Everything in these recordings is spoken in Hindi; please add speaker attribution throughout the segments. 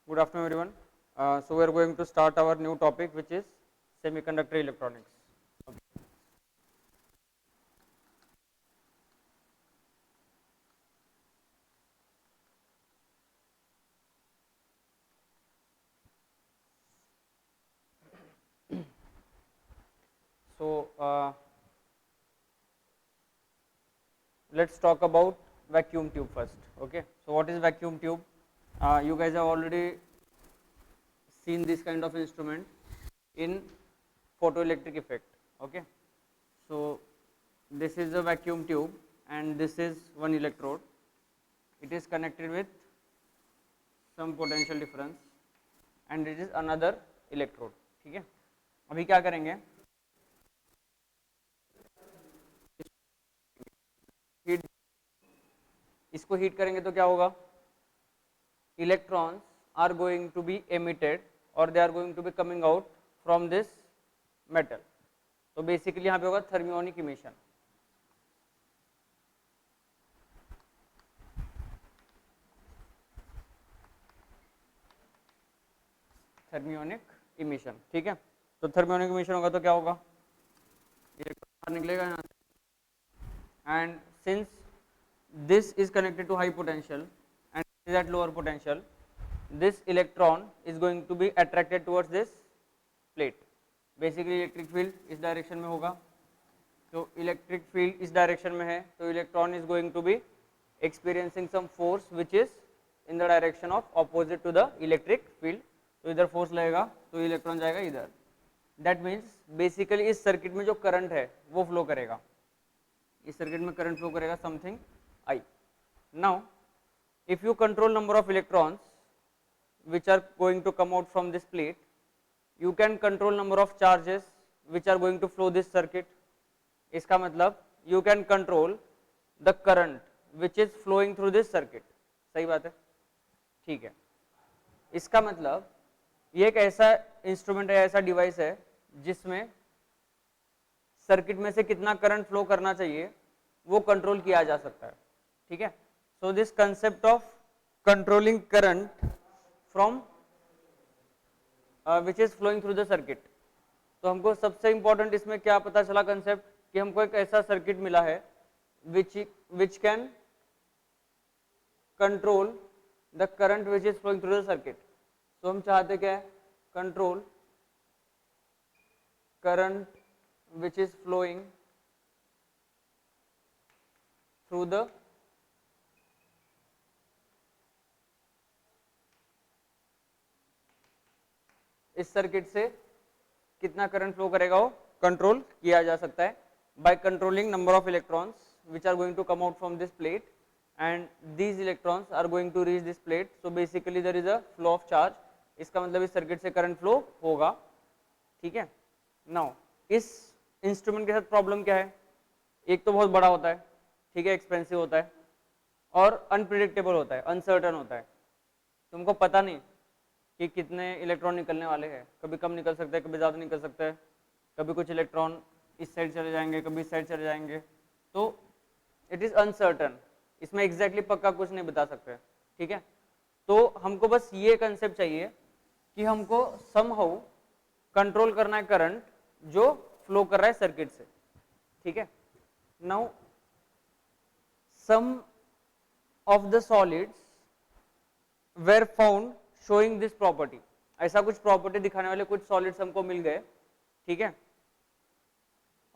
Speaker 1: Good afternoon, everyone. So we are going to start our new topic, which is semiconductor electronics. So let's talk about vacuum tube first. Okay. So what is vacuum tube? You guys have already seen this kind of instrument in photoelectric effect. Okay. So this is a vacuum tube, and this is one electrode. It is connected with some potential difference, and it is another electrode. ठीक है. अभी क्या करेंगे, हीट, इसको हीट करेंगे तो क्या होगा, electrons are going to be emitted और they are going to be coming out from this metal. तो बेसिकली यहाँ पे होगा थर्मियोनिक इमिशन. Thermionic emission. ठीक है. तो थर्मियोनिक इमिशन होगा तो क्या होगा, इलेक्ट्रॉन निकलेगा यहाँ से, and since this is connected to high potential and is at lower potential, this electron is going to be attracted towards this plate. Basically electric field इस डायरेक्शन में होगा, तो इलेक्ट्रिक फील्ड इस डायरेक्शन में है, तो electron is going to be experiencing some force which is in the direction of opposite to the electric field. तो इधर फोर्स लगेगा तो इलेक्ट्रॉन जाएगा इधर. दैट मीन्स बेसिकली इस सर्किट में जो करंट है वो फ्लो करेगा, इस सर्किट में करंट फ्लो करेगा something I. Now if you control number of electrons which are going to come out from this plate, you can control number of charges which are going to flow this circuit. इसका मतलब you can control the current which is flowing through this circuit. सही बात है, ठीक है. इसका मतलब ये एक ऐसा इंस्ट्रूमेंट है, ऐसा डिवाइस है जिसमें सर्किट में से कितना करंट फ्लो करना चाहिए वो कंट्रोल किया जा सकता है. ठीक है. So this concept of controlling current from which is flowing through the circuit. तो हमको सबसे इंपॉर्टेंट इसमें क्या पता चला कंसेप्ट, कि हमको एक ऐसा सर्किट मिला है which can control the current which is flowing through the circuit. तो हम चाहते क्या है, control current which is flowing through the इस सर्किट से कितना करंट फ्लो करेगा वो कंट्रोल किया जा सकता है by controlling number of electrons which are going to come out from this plate and these electrons are going to reach this plate. So basically there is a flow of charge. इसका मतलब इस सर्किट से करंट फ्लो होगा. ठीक है. नाउ इस इंस्ट्रूमेंट के साथ प्रॉब्लम क्या है, एक तो बहुत बड़ा होता है, ठीक है, एक्सपेंसिव होता है और अनप्रिडिक्टेबल होता है, अनसर्टन होता है. तुमको पता नहीं कि कितने इलेक्ट्रॉन निकलने वाले हैं, कभी कम निकल सकते हैं, कभी ज़्यादा निकल सकते हैं, कभी कुछ इलेक्ट्रॉन इस साइड चले जाएंगे, कभी इस साइड चले जाएंगे. तो इट इज़ अनसर्टन, इसमें एग्जैक्टली पक्का कुछ नहीं बता सकते. ठीक है. तो हमको बस ये कंसेप्ट चाहिए कि हमको समहाउ कंट्रोल करना है करंट जो फ्लो कर रहा है सर्किट से. ठीक है. Now some of the solids were found showing this property. ऐसा कुछ प्रॉपर्टी दिखाने वाले कुछ सॉलिड्स हमको मिल गए. ठीक है.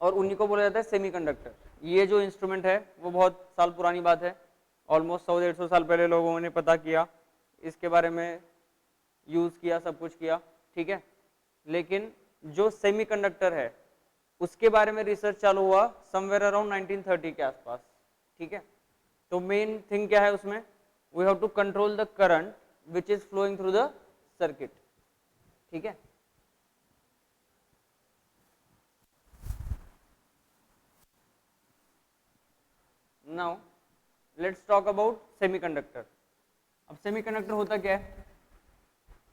Speaker 1: और उन्हीं को बोला जाता है सेमीकंडक्टर. ये जो इंस्ट्रूमेंट है वो बहुत साल पुरानी बात है, ऑलमोस्ट 100-150 साल पहले लोगों ने पता किया, इसके बारे में यूज किया, सब कुछ किया. ठीक है. लेकिन जो सेमीकंडक्टर है उसके बारे में रिसर्च चालू हुआ समवेयर अराउंड 1930 के आसपास. ठीक है. तो मेन थिंग क्या है उसमें, we have to control the current which is flowing through the circuit. ठीक है. Now let's talk about semiconductor. अब सेमीकंडक्टर होता क्या है,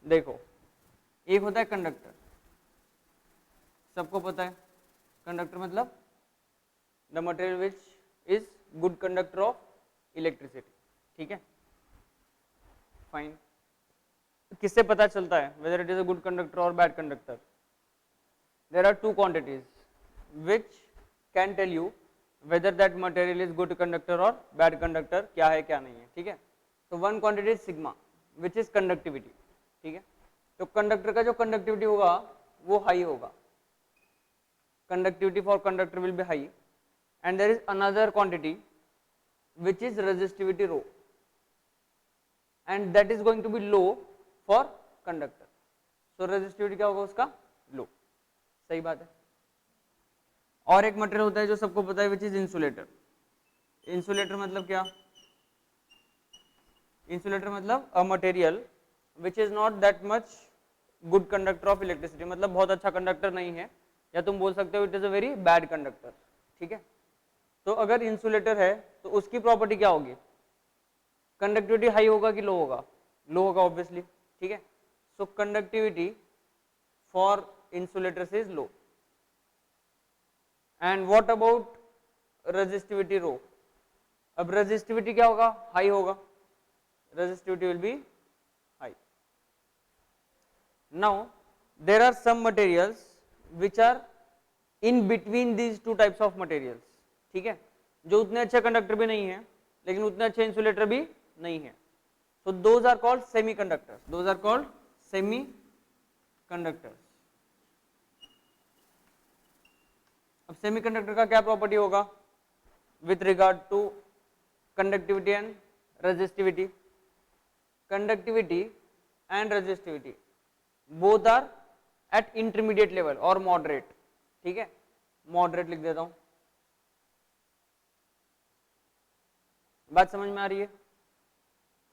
Speaker 1: देखो, एक होता है कंडक्टर, सबको पता है कंडक्टर मतलब the material which is good conductor of electricity. ठीक है, फाइन. किससे पता चलता है whether it is a good conductor or bad conductor? There are two quantities which can tell you whether that material is good conductor or bad conductor, क्या है क्या नहीं है, ठीक है। तो one quantity is sigma which is conductivity, ठीक है। तो कंडक्टर का जो कंडक्टिविटी होगा वो हाई होगा, conductivity for conductor will be high, and there is another quantity which is resistivity rho, and that is going to be low for conductor. So resistivity क्या होगा उसका, लो, सही बात है। और एक मटेरियल होता है जो सबको पता है विच इज इंसुलेटर। इंसुलेटर मतलब क्या, इंसुलेटर मतलब a material which is not that much good conductor of electricity, मतलब बहुत अच्छा कंडक्टर नहीं है, या तुम बोल सकते हो it is a very bad conductor, ठीक है। तो अगर इंसुलेटर है तो उसकी प्रॉपर्टी क्या होगी, कंडक्टिविटी हाई होगा कि लो होगा, लो होगा ऑब्वियसली, ठीक है। So conductivity for insulators is low. And what about resistivity rho, अब रेजिस्टिविटी क्या होगा, हाई होगा, resistivity will be high. Now there are some materials which are in between these two types of materials, ठीक है, जो उतने अच्छे कंडक्टर भी नहीं है लेकिन उतने अच्छे इंसुलेटर भी नहीं है। so those are called semiconductors, those are called semiconductors। अब सेमीकंडक्टर का क्या प्रॉपर्टी होगा with regard to conductivity and resistivity, conductivity and resistivity both are at intermediate level और मॉडरेट, ठीक है, मॉडरेट लिख देता हूं, बात समझ में आ रही है।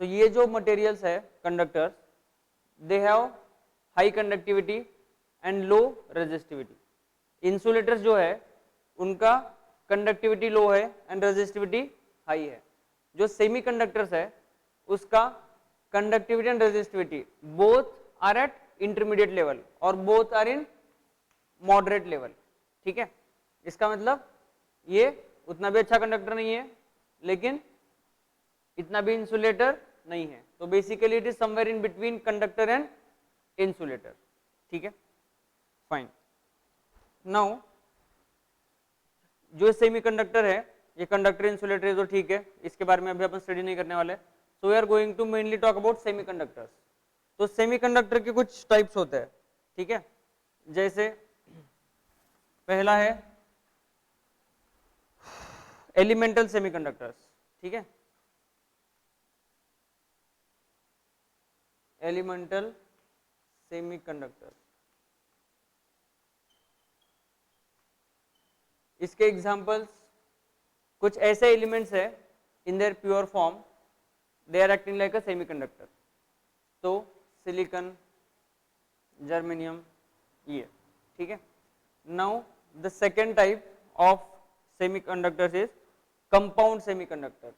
Speaker 1: तो ये जो मटेरियल्स है conductors, they have high conductivity and low resistivity. Insulators जो है उनका कंडक्टिविटी लो है एंड रेजिस्टिविटी हाई है। जो सेमीकंडक्टर्स है उसका conductivity and resistivity both are at intermediate level और both are in moderate level, ठीक है। इसका मतलब ये उतना भी अच्छा कंडक्टर नहीं है लेकिन इतना भी इंसुलेटर नहीं है, तो basically it is somewhere in between conductor and insulator, ठीक है, फाइन। नाउ जो सेमीकंडक्टर है ये कंडक्टर इंसुलेटर है तो ठीक है, इसके बारे में अभी अपन स्टडी नहीं करने वाले। So we are going to mainly talk about semiconductors. तो सेमीकंडक्टर के कुछ टाइप्स होते हैं, ठीक है, जैसे पहला है एलिमेंटल सेमीकंडक्टर्स, ठीक है, एलिमेंटल सेमीकंडक्टर्स। इसके एग्जांपल्स कुछ ऐसे एलिमेंट्स है in their pure form they are acting like a semiconductor, तो सिलिकॉन, जर्मेनियम, ये, ठीक है। Now the second type of semiconductors is compound semiconductor,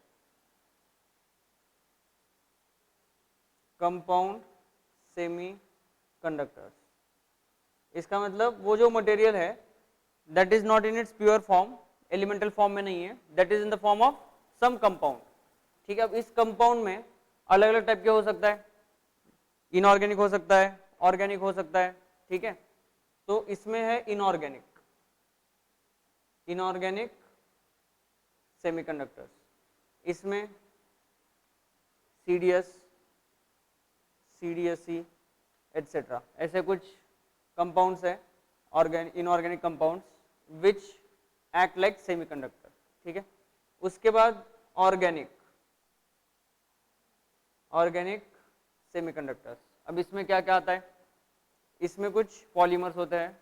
Speaker 1: compound semiconductors. इसका मतलब वो जो मटेरियल है that is not in its pure form, elemental form में नहीं है, that is in the form of some compound, ठीक है। अब इस कंपाउंड में अलग अलग टाइप के हो सकता है, इनऑर्गेनिक हो सकता है, ऑर्गेनिक हो सकता है, ठीक है। तो इसमें है इनऑर्गेनिक, इनऑर्गेनिक सेमीकंडक्टर्स, इसमें सीडीएस, सीडीएसई एटसेट्रा, ऐसे कुछ कंपाउंड्स है, inorganic compounds which act like semiconductor, ठीक है। उसके बाद ऑर्गेनिक, ऑर्गेनिक सेमीकंडक्टर्स। अब इसमें क्या क्या आता है, इसमें कुछ पॉलीमर्स होते हैं,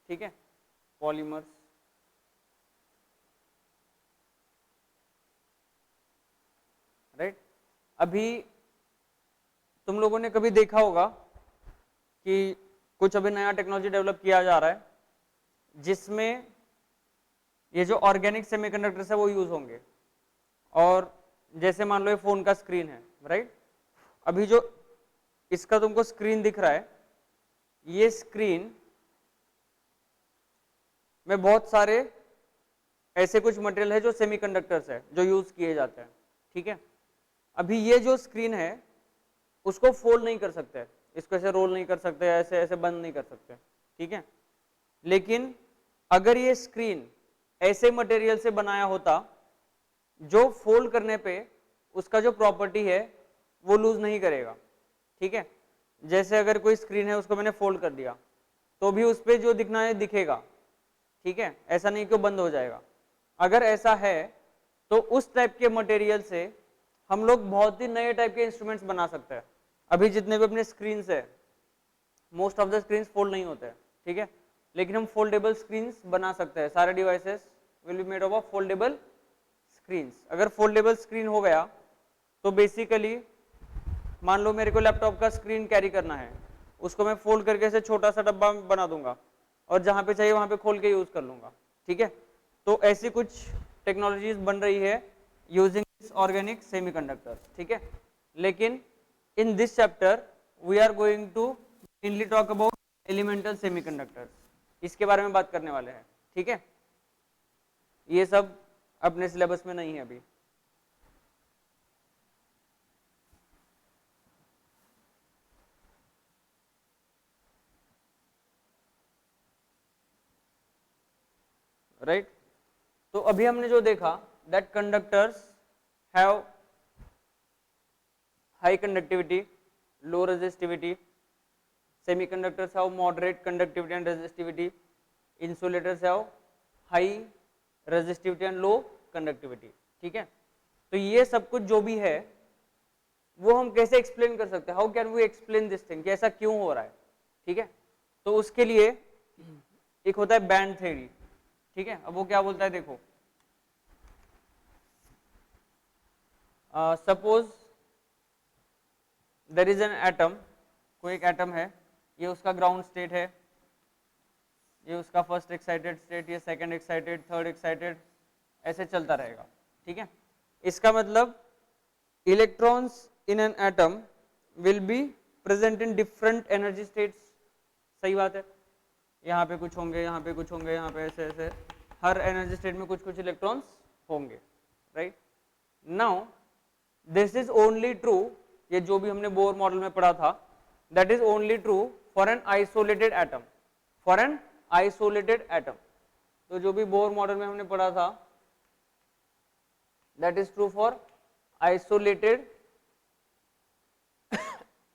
Speaker 1: ठीक है, पॉलीमर्स, राइट। अभी तुम लोगों ने कभी देखा होगा कि कुछ अभी नया टेक्नोलॉजी डेवलप किया जा रहा है जिसमें ये जो ऑर्गेनिक सेमीकंडक्टर्स है वो यूज होंगे, और जैसे मान लो ये फोन का स्क्रीन है, राइट। अभी जो इसका तुमको स्क्रीन दिख रहा है, ये स्क्रीन में बहुत सारे ऐसे कुछ मटेरियल है जो सेमीकंडक्टर्स है जो यूज किए जाते हैं, ठीक है। अभी ये जो स्क्रीन है उसको फोल्ड नहीं कर सकते, इसको ऐसे रोल नहीं कर सकते, ऐसे ऐसे बंद नहीं कर सकते, ठीक है। लेकिन अगर ये स्क्रीन ऐसे मटेरियल से बनाया होता जो फोल्ड करने पे उसका जो प्रॉपर्टी है वो लूज नहीं करेगा, ठीक है। जैसे अगर कोई स्क्रीन है उसको मैंने फोल्ड कर दिया तो भी उस पर जो दिखना है दिखेगा, ठीक है, ऐसा नहीं कि वो बंद हो जाएगा। अगर ऐसा है तो उस टाइप के मटेरियल से हम लोग बहुत ही नए टाइप के इंस्ट्रूमेंट्स बना सकते हैं। अभी जितने भी अपने स्क्रीन है, most of the screen fold नहीं होते हैं, ठीक है, लेकिन हम फोल्डेबल स्क्रीन बना सकते हैं। सारे devices will be made of foldable screens. अगर फोल्डेबल स्क्रीन हो गया तो बेसिकली मान लो मेरे को लैपटॉप का स्क्रीन कैरी करना है, उसको मैं फोल्ड करके ऐसे छोटा सा डब्बा बना दूंगा और जहां पे चाहिए वहां पे खोल के यूज कर लूंगा, ठीक है। तो ऐसी कुछ टेक्नोलॉजीज बन रही है यूजिंग ऑर्गेनिक सेमीकंडक्टर्स, ठीक है। लेकिन in this chapter we are going to mainly talk about elemental semiconductors, इसके बारे में बात करने वाले हैं, ठीक है। ये सब अपने सिलेबस में नहीं है अभी। राइट, तो अभी हमने जो देखा that conductors have high conductivity, low resistivity, semiconductors have moderate conductivity and resistivity, insulators have high resistivity and low conductivity, ठीक है। तो ये सब कुछ जो भी है वो हम कैसे एक्सप्लेन कर सकते हैं, how can we explain this thing कि ऐसा क्यों हो रहा है, ठीक है। तो उसके लिए एक होता है बैंड थ्योरी, ठीक है। अब वो क्या बोलता है देखो, suppose there is an atom, कोई एक एटम है, ये उसका ग्राउंड स्टेट है, ये उसका फर्स्ट एक्साइटेड स्टेट, ये सेकंड एक्साइटेड, थर्ड एक्साइटेड, ऐसे चलता रहेगा, ठीक है। इसका मतलब electrons in an atom will be present in different energy states, सही बात है। यहाँ पे कुछ होंगे, यहाँ पे कुछ होंगे, यहाँ पे ऐसे ऐसे, हर एनर्जी स्टेट में कुछ कुछ इलेक्ट्रॉन्स होंगे, right. Now this is only true, ये जो भी हमने बोर मॉडल में पढ़ा था, that is only true for an isolated atom, for an isolated atom. तो जो भी बोर मॉडल में हमने पढ़ा था that is true for isolated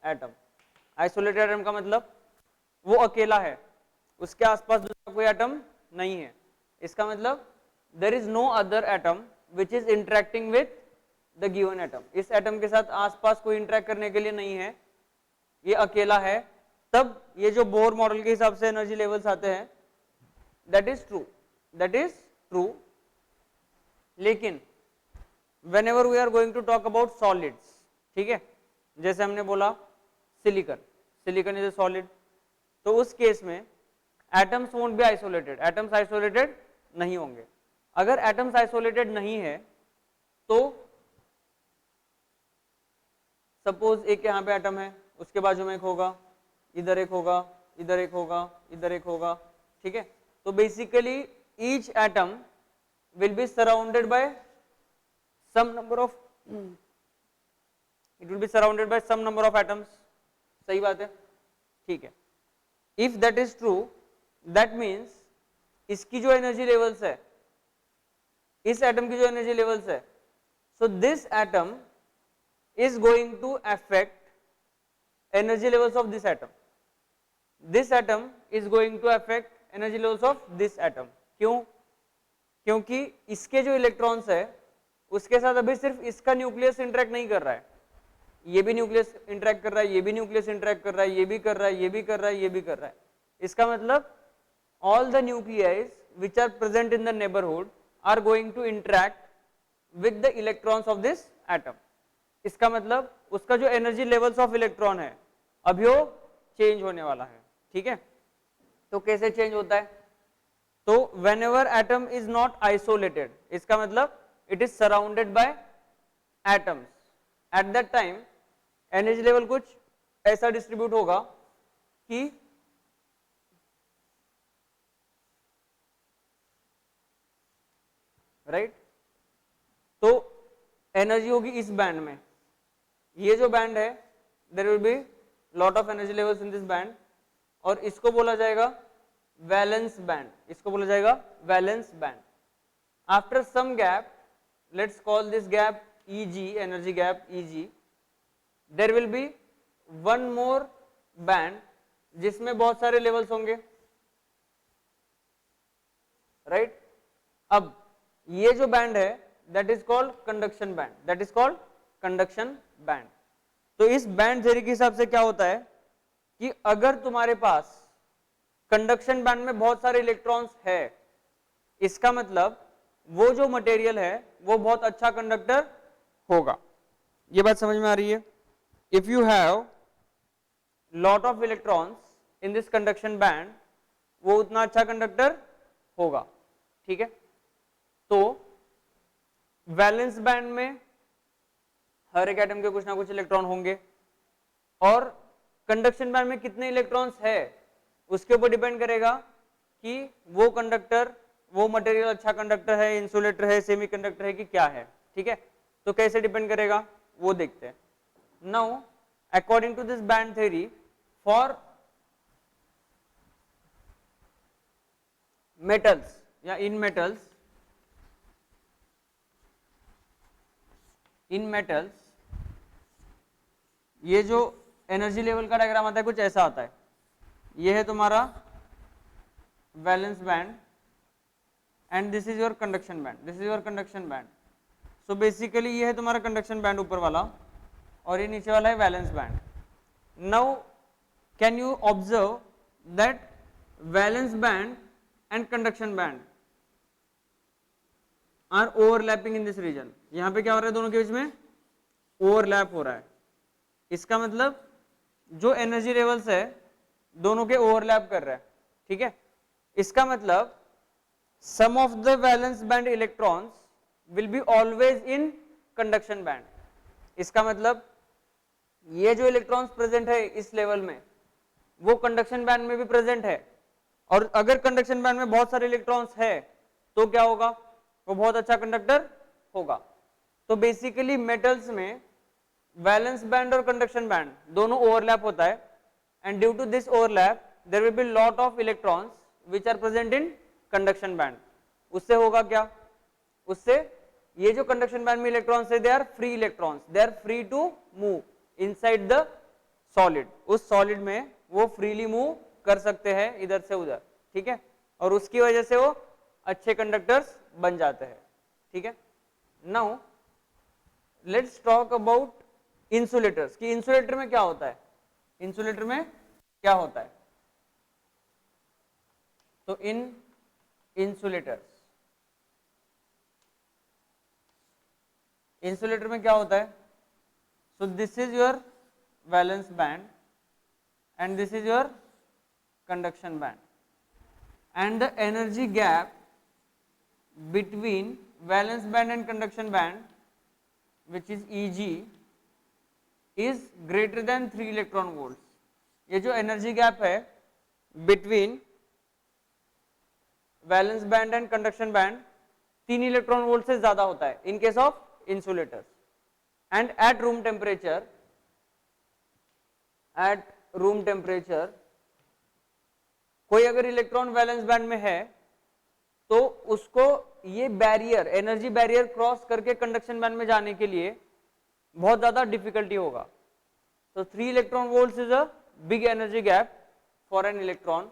Speaker 1: atom. Isolated atom का मतलब वो अकेला है, उसके आसपास दूसरा कोई एटम नहीं है। इसका मतलब there is no other atom which is interacting with the given atom, इस एटम के साथ आसपास कोई इंटरेक्ट करने के लिए नहीं है, ये अकेला है। तब ये जो बोर मॉडल के हिसाब से एनर्जी लेवल्स आते हैं that is true, that is true. लेकिन whenever we are going to talk about solids, ठीक है, जैसे हमने बोला silicon, silicon is a solid, तो उस केस में atoms won't be isolated, atoms isolated नहीं होंगे। अगर एटम्स आइसोलेटेड नहीं है तो सपोज एक यहाँ पे एटम है, उसके बाजू में एक होगा, इधर एक होगा, इधर एक होगा, इधर एक होगा, ठीक है। तो basically each atom will be surrounded by some number of it will be surrounded by some number of atoms, सही बात है, ठीक है। if that is true that means इसकी जो एनर्जी लेवल्स है, इस एटम की जो एनर्जी लेवल्स है, so this atom is going to affect energy levels of this atom, this atom is going to affect energy levels of this atom। क्यों? क्योंकि इसके जो इलेक्ट्रॉन्स है उसके साथ अभी सिर्फ इसका न्यूक्लियस इंटरेक्ट नहीं कर रहा है, ये भी न्यूक्लियस इंटरेक्ट कर रहा है, ये भी न्यूक्लियस इंटरेक्ट कर रहा है, ये भी कर रहा है, ये भी कर रहा है, ये भी कर रहा है। इसका मतलब all the nuclei which are present in the neighbourhood are going to interact with the electrons of this atom. इसका मतलब उसका जो एनर्जी लेवल्स ऑफ इलेक्ट्रॉन है अभी वो चेंज होने वाला है, ठीक है। तो कैसे चेंज होता है? तो whenever atom is not isolated, इसका मतलब it is surrounded by atoms, at that time energy level कुछ ऐसा डिस्ट्रीब्यूट होगा कि राइट, तो एनर्जी होगी इस बैंड में, ये जो बैंड है there will be lot of energy levels in this band, और इसको बोला जाएगा वैलेंस बैंड, इसको बोला जाएगा valence band. After some gap, let's call this gap Eg, energy gap Eg, there will be one more band जिसमें बहुत सारे लेवल्स होंगे, राइट. अब ये जो बैंड है that is called conduction band, that is called conduction band. तो इस बैंड थ्योरी के हिसाब से क्या होता है कि अगर तुम्हारे पास कंडक्शन बैंड में बहुत सारे इलेक्ट्रॉन्स है, इसका मतलब वो जो मटेरियल है वो बहुत अच्छा कंडक्टर होगा. ये बात समझ में आ रही है. If you have lot of electrons in this conduction band, वो उतना अच्छा कंडक्टर होगा. ठीक है. तो वैलेंस बैंड में हर एक एटम के कुछ ना कुछ इलेक्ट्रॉन होंगे, और कंडक्शन बैंड में कितने इलेक्ट्रॉन्स है उसके ऊपर डिपेंड करेगा कि वो कंडक्टर, वो मटेरियल अच्छा कंडक्टर है, इंसुलेटर है, सेमीकंडक्टर है कि क्या है. ठीक है. तो कैसे डिपेंड करेगा वो देखते हैं. Now according to this band theory, for metals या इन मेटल्स, ये जो एनर्जी लेवल का डायग्राम आता है कुछ ऐसा आता है. ये है तुम्हारा valence band and this is your conduction band, this is your conduction band. So basically ये है तुम्हारा कंडक्शन बैंड ऊपर वाला, और ये नीचे वाला है valence band. Now can you observe that valence band and conduction band are overlapping in this region. यहां पे क्या हो रहा है, दोनों के बीच में ओवरलैप हो रहा है. इसका मतलब जो एनर्जी लेवल्स है दोनों के ओवरलैप कर रहा है. ठीक है. इसका मतलब some of the valence band electrons will be always in conduction band. इसका मतलब ये जो इलेक्ट्रॉन्स प्रेजेंट है इस लेवल में वो कंडक्शन बैंड में भी प्रेजेंट है, और अगर कंडक्शन बैंड में बहुत सारे इलेक्ट्रॉन्स है तो क्या होगा, वो बहुत अच्छा कंडक्टर होगा. तो बेसिकली मेटल्स में वैलेंस बैंड और कंडक्शन बैंड दोनों ओवरलैप होता है, and due to this overlap there will be lot of electrons which are present in conduction band. उससे होगा क्या, उससे ये जो कंडक्शन बैंड में इलेक्ट्रॉन्स है they are free electrons, they are free to move inside the solid. उस सॉलिड में वो फ्रीली मूव कर सकते हैं इधर से उधर. ठीक है. और उसकी वजह से वो अच्छे कंडक्टर्स बन जाते हैं. ठीक है. Now let's talk about insulators, कि इंसुलेटर में क्या होता है, इंसुलेटर में क्या होता है. तो इन इंसुलेटर्स, इंसुलेटर में क्या होता है, so this is your valence band and this is your conduction band, and the energy gap between valence band and conduction band, which is Eg, is greater than 3 electron volts. ये जो एनर्जी गैप है between valence band and conduction band 3 electron volt से ज्यादा होता है इन case of insulators. And eight room temperature कोई अगर इलेक्ट्रॉन वैलेंस बैंड में है तो उसको ये बैरियर, एनर्जी बैरियर क्रॉस करके कंडक्शन बैंड में जाने के लिए बहुत ज्यादा डिफिकल्टी होगा. तो 3 electron volts is a big energy gap for an electron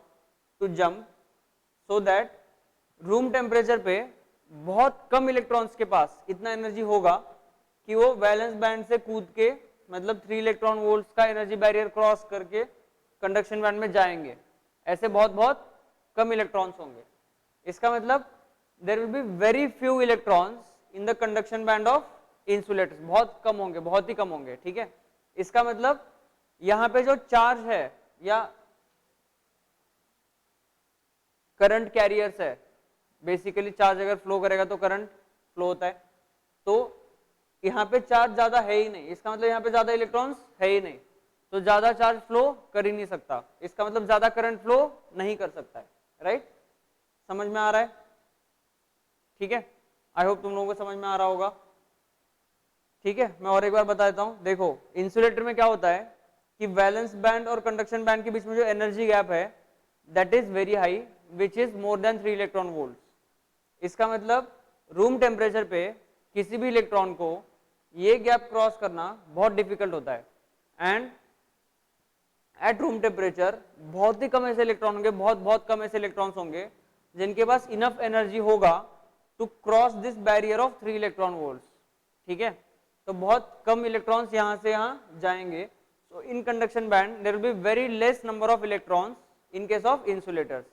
Speaker 1: to jump, so that room temperature पे बहुत कम इलेक्ट्रॉन्स के पास इतना एनर्जी होगा कि वो वैलेंस बैंड से कूद के, मतलब 3 इलेक्ट्रॉन वोल्ट्स का एनर्जी बैरियर क्रॉस करके कंडक्शन बैंड में जाएंगे. ऐसे बहुत बहुत कम इलेक्ट्रॉन्स होंगे. इसका मतलब there will be very few electrons in the conduction band of insulators, बहुत कम होंगे, बहुत ही कम होंगे. ठीक है. इसका मतलब यहां पे जो चार्ज है या करंट कैरियर्स है, बेसिकली चार्ज अगर फ्लो करेगा तो करंट फ्लो होता है, तो यहाँ पे चार्ज ज्यादा है ही नहीं. इसका मतलब यहाँ पे ज्यादा इलेक्ट्रॉन्स है ही नहीं, तो ज्यादा चार्ज फ्लो कर ही नहीं सकता. इसका मतलब ज्यादा करंट फ्लो नहीं कर सकता है. राइट. समझ में आ रहा है. ठीक है. आई होप तुम लोगों को समझ में आ रहा होगा. ठीक है. मैं और एक बार बता देता हूं. देखो इंसुलेटर में क्या होता है, कि वैलेंस बैंड और कंडक्शन बैंड के बीच में जो एनर्जी गैप है that is very high which is more then 3 electron volt. इसका मतलब रूम टेम्परेचर पे किसी भी इलेक्ट्रॉन को ये गैप क्रॉस करना बहुत डिफिकल्ट होता है एंड एट रूम टेम्परेचर बहुत ही कम ऐसे इलेक्ट्रॉन होंगे, बहुत कम ऐसे इलेक्ट्रॉन्स होंगे जिनके पास इनफ एनर्जी होगा to cross this barrier of 3 electron volts. ठीक है, तो बहुत कम इलेक्ट्रॉन्स यहां से यहां जाएंगे। So in conduction band there will be very less number of electrons in case of insulators.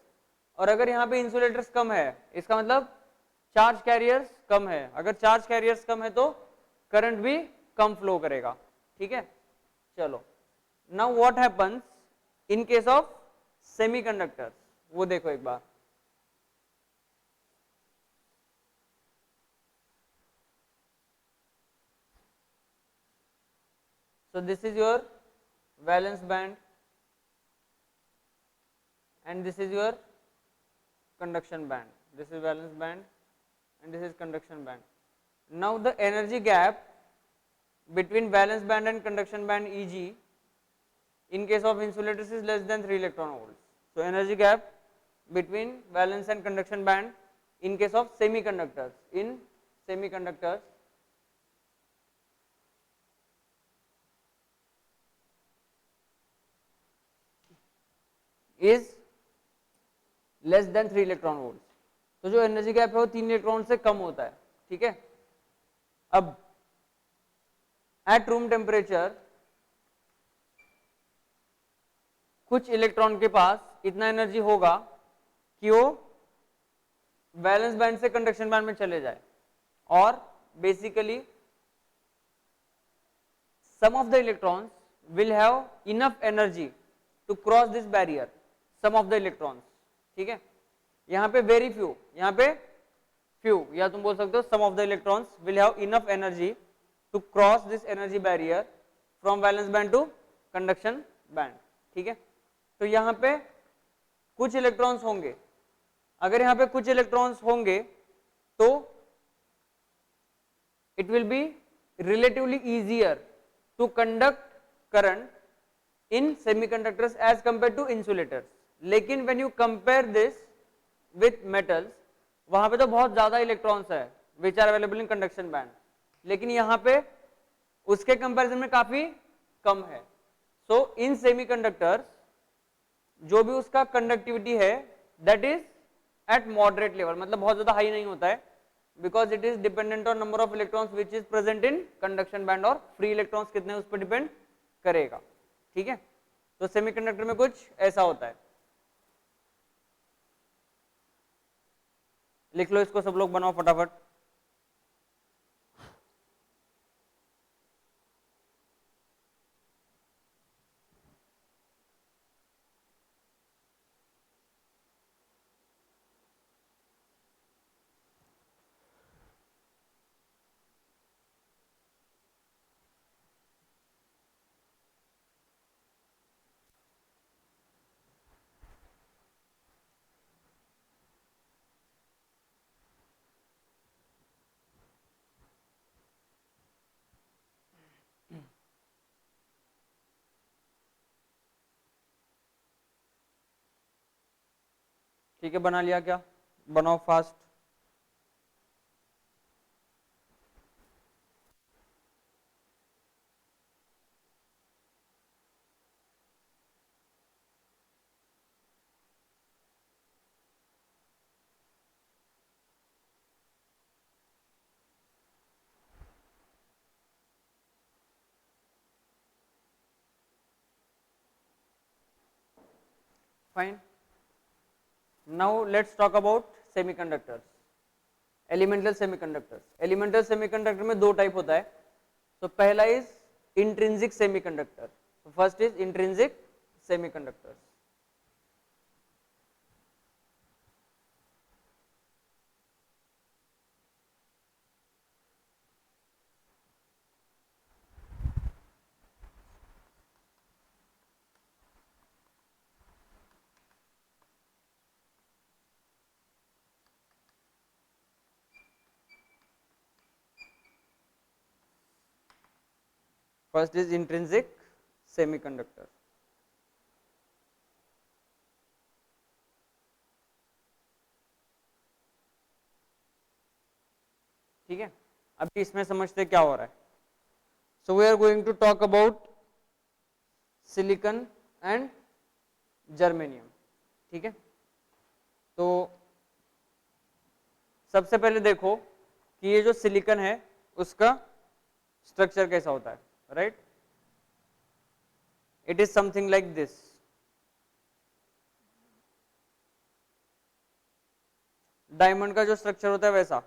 Speaker 1: और अगर यहाँ पे इंसुलेटर्स कम है इसका मतलब चार्ज कैरियर्स कम है, अगर चार्ज कैरियर्स कम है तो करंट भी कम फ्लो करेगा। ठीक है, चलो now what happens in case of semiconductors, वो देखो एक बार। So this is your valence band and this is your conduction band. This is valence band and this is conduction band. Now the energy gap between valence band and conduction band Eg in case of insulators is less than 3 electron volts. So energy gap between valence and conduction band in case of semiconductors, in semiconductors is less than 3 electron volt. तो जो एनर्जी गैप है वो 3 इलेक्ट्रॉन से कम होता है। ठीक है, अब एट रूम टेम्परेचर कुछ इलेक्ट्रॉन के पास इतना एनर्जी होगा कि वो वैलेंस बैंड से कंडक्शन बैंड में चले जाए और basically some of the electrons will have enough energy to cross this barrier, some of the electrons. ठीक है, यहाँ पे वेरी फ्यू, यहाँ पे फ्यू, या तुम बोल सकते हो some of the electrons will have enough energy to cross this energy barrier from valence band to conduction band. ठीक है, तो यहाँ पे कुछ इलेक्ट्रॉन्स होंगे, अगर यहाँ पे कुछ इलेक्ट्रॉन्स होंगे तो it will be relatively easier to conduct current in semiconductors as compared to insulators. लेकिन when you compare this with metals, वहां पे तो बहुत ज्यादा इलेक्ट्रॉन्स है which are available in conduction band, लेकिन यहाँ पे उसके कंपैरिजन में काफी कम है। So in semiconductors जो भी उसका कंडक्टिविटी है that is at moderate level, मतलब बहुत ज्यादा हाई नहीं होता है because it is dependent on number of electrons which is present in conduction band, और free electrons कितने उस पर डिपेंड करेगा। ठीक है, तो सेमीकंडक्टर में कुछ ऐसा होता है। लिख लो इसको, सब लोग बनाओ फटाफट। ठीक है, बना लिया क्या? बनाओ fast. Fine, now let's talk about semiconductors, elemental semiconductors. Elemental semiconductor में दो टाइप होता है। तो पहला is intrinsic semiconductor, first is intrinsic semiconductors. First is intrinsic semiconductor. ठीक है, अभी इसमें समझते क्या हो रहा है। So we are going to talk about silicon and germanium. ठीक है, तो सबसे पहले देखो कि ये जो सिलिकॉन है उसका स्ट्रक्चर कैसा होता है, right. It is something like this. Diamond का जो स्ट्रक्चर होता है वैसा।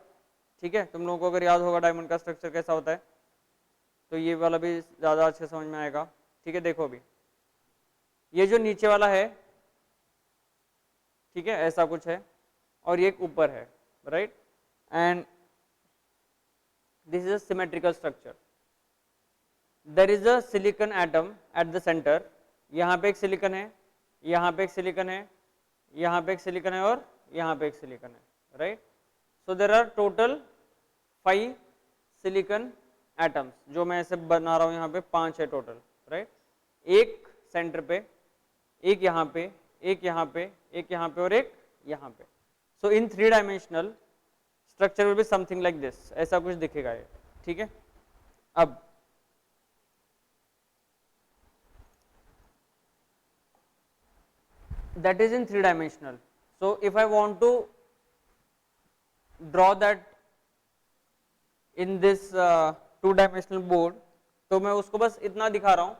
Speaker 1: ठीक है, तुम लोगों को अगर याद होगा डायमंड का स्ट्रक्चर कैसा होता है, तो ये वाला भी ज्यादा अच्छे समझ में आएगा। ठीक है, देखो अभी ये जो नीचे वाला है, ठीक है, ऐसा कुछ है, और ये एक ऊपर है, right. And this is a symmetrical structure. There is a silicon atom at the centre. यहाँ पे एक सिलिकॉन है, यहाँ पे एक सिलिकॉन है, यहाँ पे एक सिलिकॉन है, और यहाँ पे एक सिलिकॉन है, right. So there are total 5 silicon atoms, जो मैं ऐसे बना रहा हूँ यहाँ पे 5 है टोटल, राइट। एक सेंटर पे, एक यहाँ पे, एक यहाँ पे, एक यहाँ पे, और एक यहाँ पे। सो इन 3 dimensional structure will be something like this, ऐसा कुछ दिखेगा ये। ठीक है, अब that is in 3 dimensional. So if I want to draw that in this 2 dimensional board, तो मैं उसको बस इतना दिखा रहा हूँ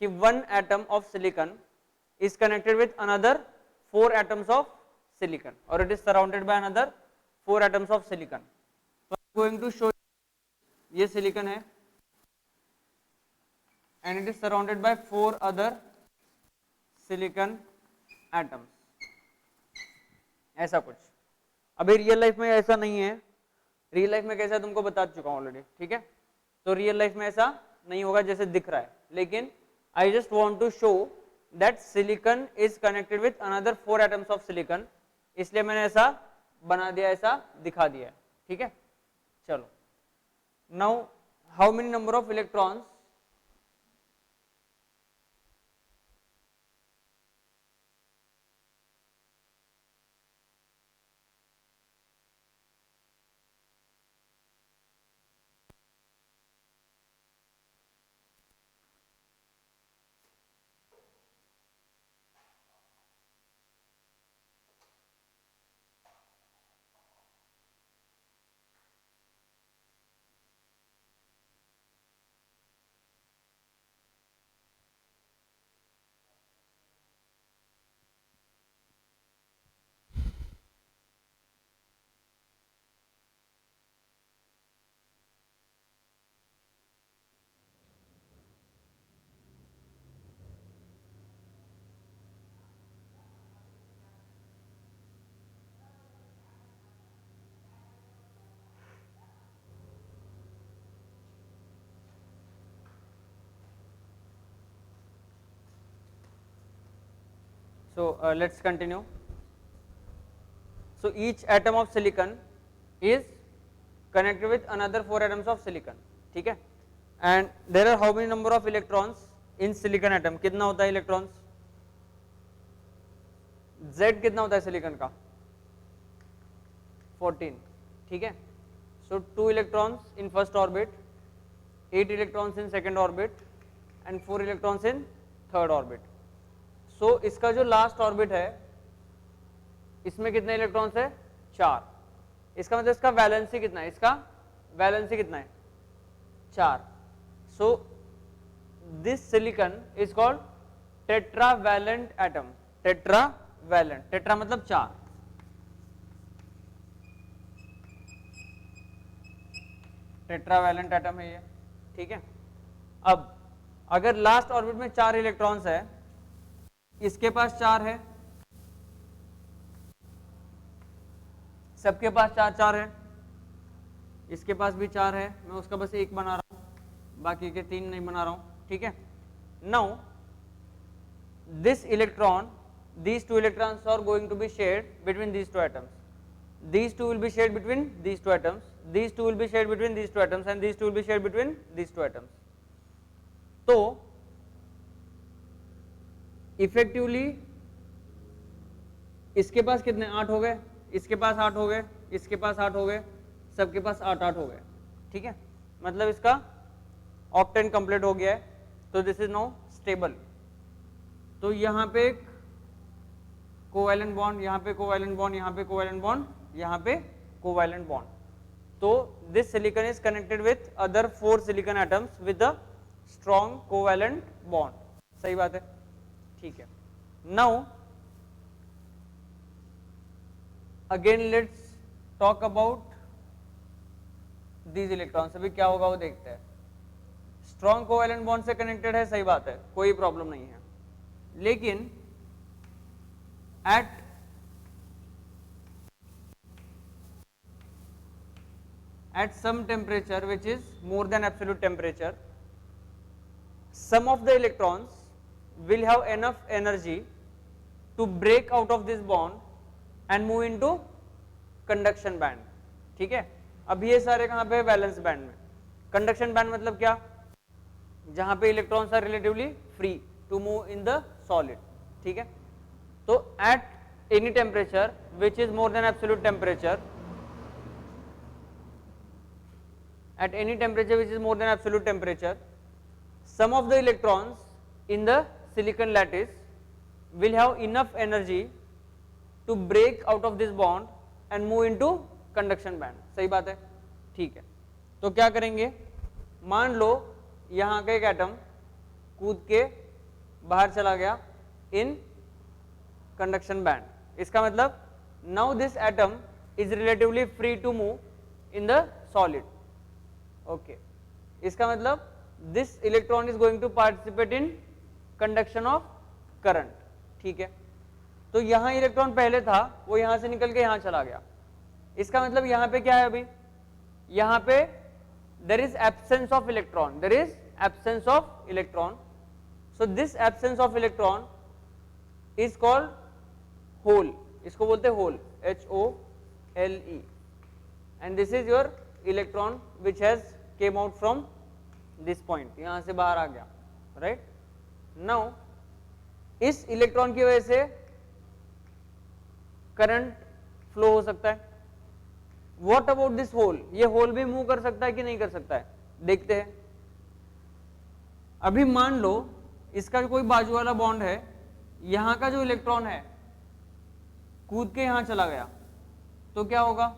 Speaker 1: कि 1 atom of silicon is connected with another 4 atoms of silicon, or it is surrounded by another 4 atoms of silicon. So I am going to show you, ये silicon है and it is surrounded by 4 other silicon atoms, ऐसा कुछ। अभी रियल लाइफ में ऐसा नहीं है। रियल लाइफ में कैसा है तुमको बता चुका हूँ ऑलरेडी। ठीक है, तो रियल लाइफ में ऐसा नहीं होगा जैसे दिख रहा है, लेकिन I just want to show that silicon is connected with another 4 atoms of silicon, इसलिए मैंने ऐसा बना दिया, ऐसा दिखा दिया है। ठीक है, चलो now how many number of electrons So let's continue. So each atom of silicon is connected with another 4 atoms of silicon. ठीक है, and there are how many number of electrons in silicon atom? कितना होता है electrons? Z कितना होता है सिलिकॉन का? 14. ठीक है, so 2 electrons in first orbit, 8 electrons in second orbit, and 4 electrons in third orbit. So इसका जो लास्ट ऑर्बिट है इसमें कितने इलेक्ट्रॉन्स है? 4. इसका मतलब इसका वैलेंसी कितना है? इसका वैलेंसी कितना है? 4. So this silicon is called tetravalent atom. Tetravalent, tetra मतलब 4, टेट्रावैलेंट एटम है ये। ठीक है, अब अगर लास्ट ऑर्बिट में 4 इलेक्ट्रॉन्स है, इसके पास 4 है, सबके पास 4 4 है, इसके पास भी 4 है, मैं उसका बस एक बना रहा हूं, बाकी के 3 नहीं बना रहा हूं। ठीक है, now this electron, these 2 electrons are going to be shared between these 2 atoms, these 2 will be shared between these 2 atoms, these 2 will be shared between these 2 atoms, and these 2 will be shared between these 2 atoms. तो इफेक्टिवली इसके पास कितने 8 हो गए, इसके पास 8 हो गए, इसके पास 8 हो गए, सबके पास 8 हो गए, ठीक है, मतलब इसका ऑक्टेन कंप्लीट हो गया है। तो दिस इज नाउ स्टेबल। तो यहाँ पे एक कोवैलेंट बॉन्ड, यहाँ पे कोवैलेंट बॉन्ड, यहाँ पे कोवैलेंट बॉन्ड, यहाँ पे कोवैलेंट बॉन्ड। तो this silicon is connected with other 4 silicon atoms with a strong covalent bond. सही बात है, ठीक है। Now again let's talk about these electrons. अभी क्या होगा वो देखते हैं। स्ट्रॉन्ग कोवैलेंट बॉन्ड से कनेक्टेड है, सही बात है, कोई प्रॉब्लम नहीं है, लेकिन at some temperature which is more than absolute temperature, some of the electrons will have enough energy to break out of this bond and move into conduction band, ठीक है। अब ये सारे कहाँ पे वैलेंस बैंड में। कंडक्शन बैंड मतलब क्या, जहां पे electrons are relatively free to move in the solid, ठीक है। तो at any temperature which is more than absolute temperature, at any temperature which is more than absolute temperature, some of the electrons in the silicon lattice will have enough energy to break out of this bond and move into conduction band। सही बात है, ठीक है। तो क्या करेंगे, मान लो यहाँ का एक एटम कूद के बाहर चला गया इन कंडक्शन बैंड। इसका मतलब now this atom is relatively free to move in the solid, okay. इसका मतलब this electron is going to participate in conduction of current, ठीक है। तो यहां इलेक्ट्रॉन पहले था, वो यहां से निकल के यहां चला गया। इसका मतलब यहां पे क्या है, अभी यहां पे there is absence of electron, there is absence of electron. So this absence of electron is called hole, इसको बोलते हैं hole, HOLE, and this is your electron which has came out from this point, यहां से बाहर आ गया, राइट। नाउ इस इलेक्ट्रॉन की वजह से करंट फ्लो हो सकता है। व्हाट अबाउट दिस होल, ये होल भी मूव कर सकता है कि नहीं कर सकता है, देखते हैं। अभी मान लो इसका कोई बाजू वाला बॉन्ड है, यहां का जो इलेक्ट्रॉन है कूद के यहां चला गया, तो क्या होगा,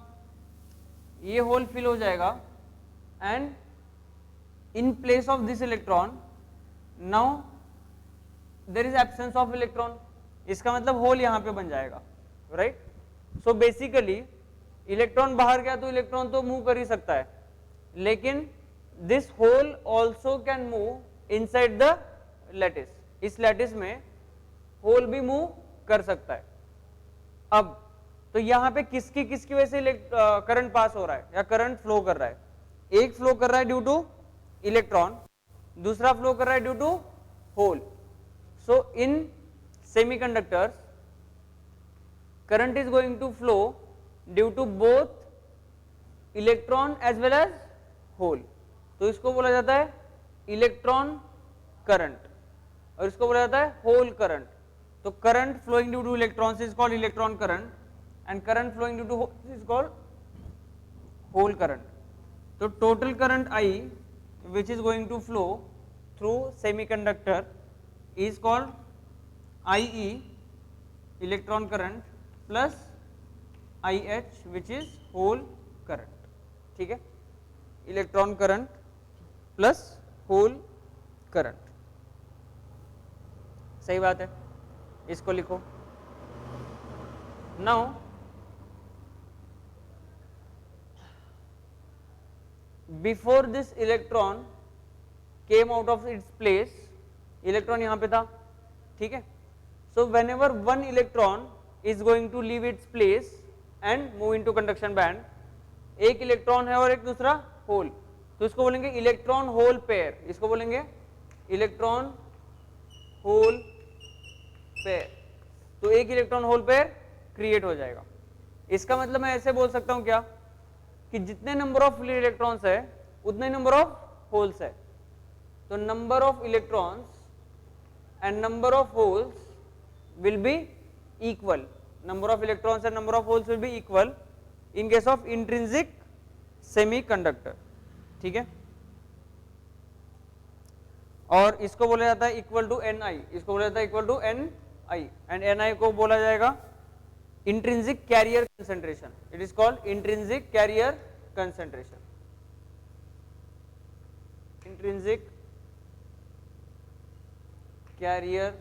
Speaker 1: ये होल फिल हो जाएगा and in place of this electron now there is absence of electron। इसका मतलब होल यहां पे बन जाएगा, राइट। सो बेसिकली इलेक्ट्रॉन बाहर गया तो इलेक्ट्रॉन तो मूव कर ही सकता है, लेकिन this hole also can move inside the lattice. इस लैटिस में होल भी मूव कर सकता है। अब तो यहां पे किसकी वजह से करंट पास हो रहा है या करंट फ्लो कर रहा है, एक फ्लो कर रहा है ड्यू टू इलेक्ट्रॉन, दूसरा फ्लो कर रहा है due to hole. So in semiconductors current is going to flow due to both electron as well as hole. तो इसको बोला जाता है इलेक्ट्रॉन करंट और इसको बोला जाता है होल करंट। तो current flowing due to electrons is called electron current and current flowing due to hole is called hole current. तो total current I which is going to flow through semiconductor is called IE electron current plus IH which is whole current, ठीक है। Electron current plus hole current, सही बात है, इसको लिखो। Now before this electron came out of its place, electron यहां पे था, ठीक है। so whenever one electron is going to leave its place and move into conduction band, एक इलेक्ट्रॉन है और एक दूसरा होल, तो इसको बोलेंगे इलेक्ट्रॉन होल पेयर, इसको बोलेंगे इलेक्ट्रॉन होल पेयर। तो एक इलेक्ट्रॉन होल पेयर क्रिएट हो जाएगा। इसका मतलब मैं ऐसे बोल सकता हूं क्या कि जितने नंबर ऑफ इलेक्ट्रॉन्स है उतने नंबर ऑफ होल्स है। तो number of electrons and number of holes will be equal, number of electrons and number of holes will be equal in case of intrinsic semiconductor, ठीक है। और इसको बोला जाता है इक्वल टू एन आई, इसको बोला जाता है equal to N I, and N I को बोला जाएगा intrinsic carrier concentration, it is called intrinsic carrier concentration, intrinsic carrier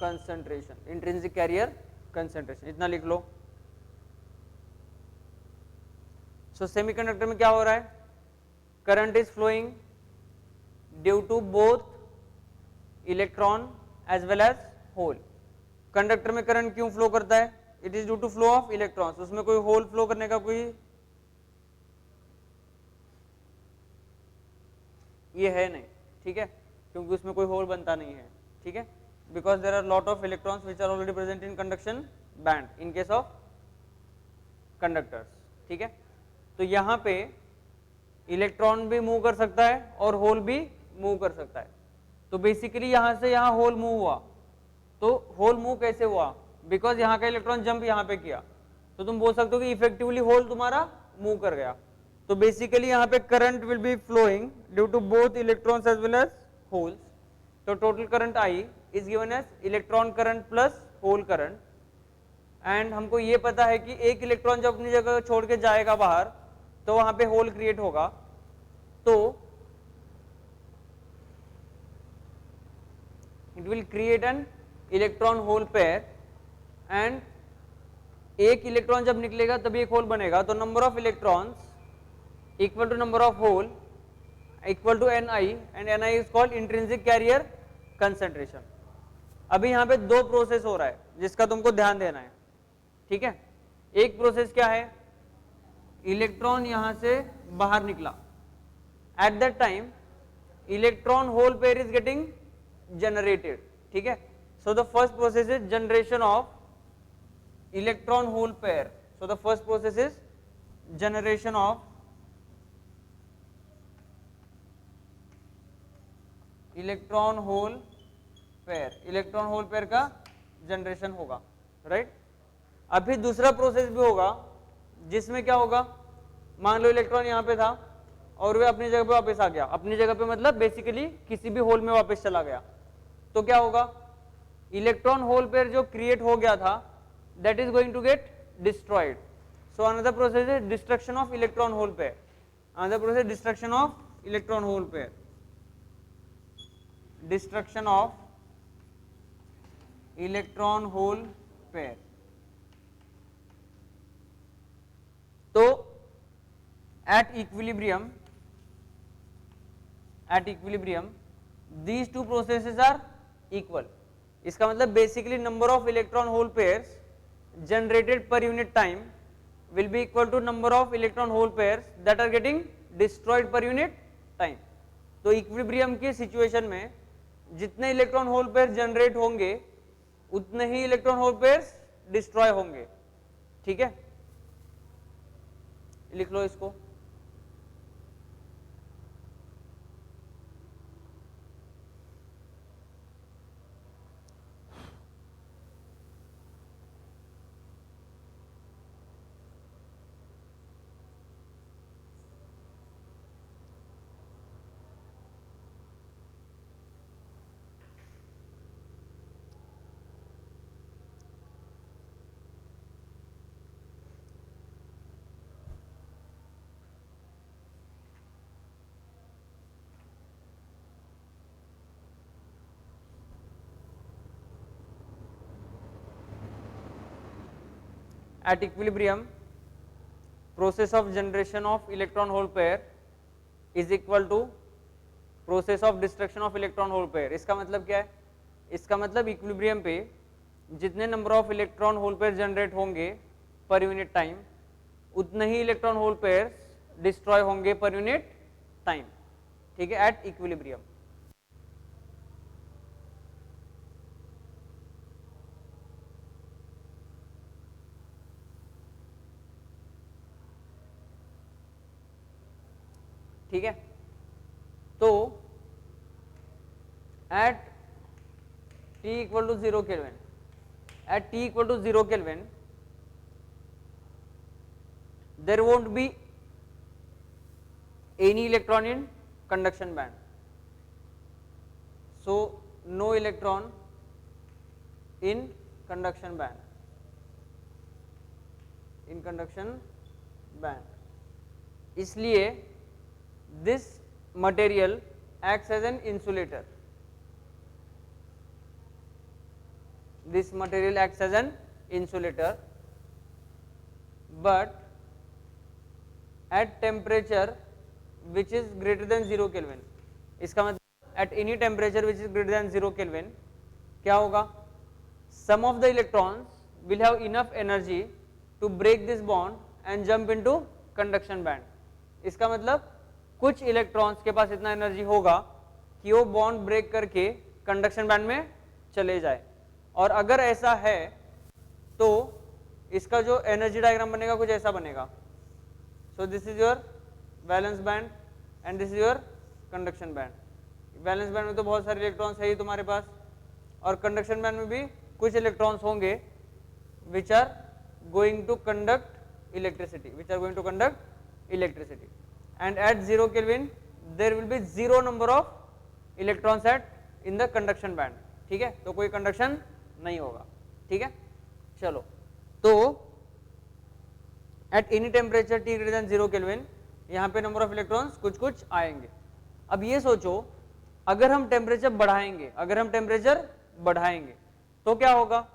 Speaker 1: concentration, intrinsic carrier concentration, इतना लिख लो। सो सेमीकंडक्टर में क्या हो रहा है, current is flowing due to both electron as well as hole. Conductor में करंट क्यों फ्लो करता है, it is due to flow of electrons, उसमें कोई होल फ्लो करने का कोई ये है नहीं, ठीक है, क्योंकि उसमें कोई होल बनता नहीं है, ठीक है, because there are lot of electrons which are already present in conduction band in case of conductors, ठीक है। तो यहाँ पे इलेक्ट्रॉन भी मूव कर सकता है और होल भी मूव कर सकता है। तो बेसिकली यहाँ से यहाँ होल मूव हुआ, तो होल मूव कैसे हुआ, बिकॉज यहाँ का इलेक्ट्रॉन जंप यहाँ पे किया, तो तुम बोल सकते हो कि इफेक्टिवली होल तुम्हारा मूव कर गया। तो बेसिकली यहाँ पे current will be flowing due to both electrons as well as holes. तो total current I is given as electron current plus hole current, and हमको ये पता है कि एक इलेक्ट्रॉन जब अपनी जगह छोड़ के जाएगा बाहर तो वहां पे होल क्रिएट होगा, तो it will create an electron hole pair, and एक इलेक्ट्रॉन जब निकलेगा तभी एक होल बनेगा, तो number of electrons equal to number of hole equal to N I, and N I is called intrinsic carrier concentration. अभी यहाँ पे दो प्रोसेस हो रहा है जिसका तुमको ध्यान देना है, ठीक है। एक प्रोसेस क्या है, इलेक्ट्रॉन यहां से बाहर निकला, at that time electron hole pair is getting generated, ठीक है। So the first process is generation of electron hole pair, so the first process is generation of electron hole pair, electron hole pair का जनरेशन होगा, राइट। अभी दूसरा प्रोसेस भी होगा जिसमें क्या होगा, मान लो इलेक्ट्रॉन यहाँ पे था और वे अपनी जगह पे वापस आ गया, अपनी जगह पे मतलब बेसिकली किसी भी होल में वापस चला गया, तो क्या होगा, इलेक्ट्रॉन होल पेयर जो क्रिएट हो गया था that is going to get destroyed. So another process is destruction of electron hole pair, another process destruction of electron hole pair, destruction of electron hole pair. तो at equilibrium these two processes are equal, इसका मतलब basically number of electron hole pairs generated per unit time will be equal to number of electron hole pairs that are getting destroyed per unit time। तो इक्विलिब्रियम की सिचुएशन में जितने इलेक्ट्रॉन होल पेयर जनरेट होंगे उतने ही इलेक्ट्रॉन होल पेयर्स डिस्ट्रॉय होंगे, ठीक है, लिख लो इसको। At equilibrium process of generation of electron hole pair is equal to process of destruction of electron hole pair। इसका मतलब क्या है, इसका मतलब इक्विलिब्रियम पे जितने number of electron hole pair generate होंगे पर यूनिट टाइम उतने ही इलेक्ट्रॉन होल पेयर्स डिस्ट्रॉय होंगे पर यूनिट टाइम, ठीक है, एट इक्विलिब्रियम। ठीक है, तो at T equal to 0 Kelvin, at T equal to 0 Kelvin, there won't be any electron in conduction band. So no electron in conduction band, in conduction band. इसलिए this material acts as an insulator. This material acts as an insulator, but at temperature which is greater than 0 Kelvin. इसका मतलब at any temperature which is greater than 0 Kelvin क्या होगा? Some of the electrons will have enough energy to break this bond and jump into conduction band. इसका मतलब कुछ इलेक्ट्रॉन्स के पास इतना एनर्जी होगा कि वो बॉन्ड ब्रेक करके कंडक्शन बैंड में चले जाए, और अगर ऐसा है तो इसका जो एनर्जी डायग्राम बनेगा कुछ ऐसा बनेगा. So this is your valence band and this is your conduction band. Valence band में तो बहुत सारे इलेक्ट्रॉन्स है ही तुम्हारे पास, और कंडक्शन बैंड में भी कुछ इलेक्ट्रॉन्स होंगे which are going to conduct electricity, which are going to conduct electricity. And at 0 Kelvin there will be 0 number of electrons at in the conduction band. ठीक है, तो कोई कंडक्शन नहीं होगा. ठीक है, चलो. तो at any temperature T greater than 0 Kelvin यहाँ पे नंबर ऑफ इलेक्ट्रॉन्स कुछ कुछ आएंगे. अब ये सोचो अगर हम टेम्परेचर बढ़ाएंगे, अगर हम टेम्परेचर बढ़ाएंगे तो क्या होगा?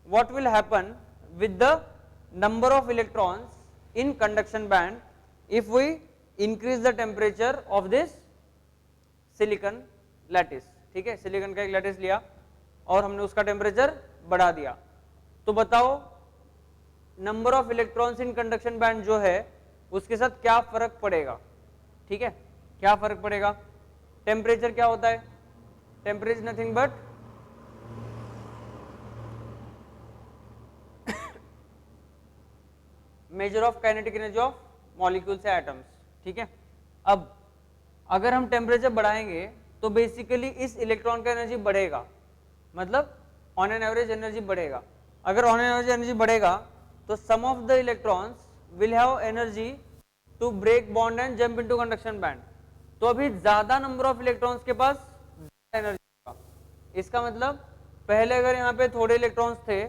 Speaker 1: What will happen with the number of electrons in conduction band if we increase the temperature of this silicon lattice. ठीक है, सिलिकॉन का एक लैटिस लिया और हमने उसका टेम्परेचर बढ़ा दिया, तो बताओ number of electrons in conduction band जो है उसके साथ क्या फर्क पड़ेगा? ठीक है, क्या फर्क पड़ेगा? टेम्परेचर क्या होता है? Temperature nothing but measure of kinetic energy of molecules या एटम्स. ठीक है, अब अगर हम टेम्परेचर बढ़ाएंगे तो बेसिकली इस इलेक्ट्रॉन का एनर्जी बढ़ेगा, मतलब ऑन एन एवरेज एनर्जी बढ़ेगा. अगर ऑन एन एवरेज एनर्जी बढ़ेगा तो some of the electrons will have energy to break bond and jump into conduction band. तो अभी ज्यादा नंबर ऑफ इलेक्ट्रॉन्स के पास एनर्जी होगा. इसका मतलब पहले अगर यहाँ पे थोड़े इलेक्ट्रॉन्स थे,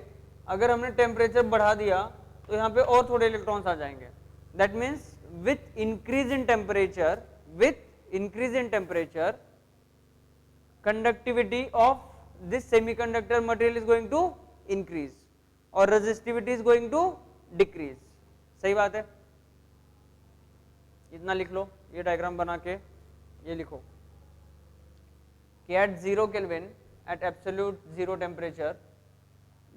Speaker 1: अगर हमने टेम्परेचर बढ़ा दिया तो यहाँ पे और थोड़े इलेक्ट्रॉन्स आ जाएंगे. That means with increase in temperature, with increase in temperature conductivity of this semiconductor material is going to increase और resistivity is going to decrease. सही बात है? इतना लिख लो, ये डायग्राम बना के ये लिखो कि at 0 Kelvin at absolute 0 temperature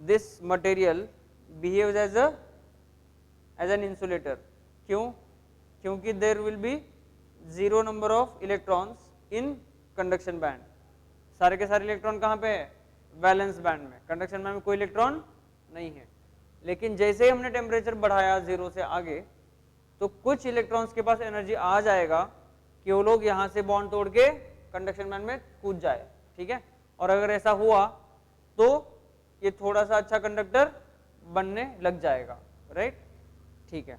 Speaker 1: this material behaves as an insulator. क्यों? क्योंकि there will be 0 number of electrons in conduction band. सारे के सारे इलेक्ट्रॉन कहाँ पे है? वैलेंस बैंड में. कंडक्शन बैंड में कोई इलेक्ट्रॉन नहीं है. लेकिन जैसे ही हमने टेम्परेचर बढ़ाया 0 से आगे तो कुछ इलेक्ट्रॉन्स के पास एनर्जी आ जाएगा कि वो लोग यहाँ से बॉन्ड तोड़ के कंडक्शन बैंड में कूद जाए. ठीक है, और अगर ऐसा हुआ तो ये थोड़ा सा अच्छा कंडक्टर बनने लग जाएगा. राइट, ठीक है.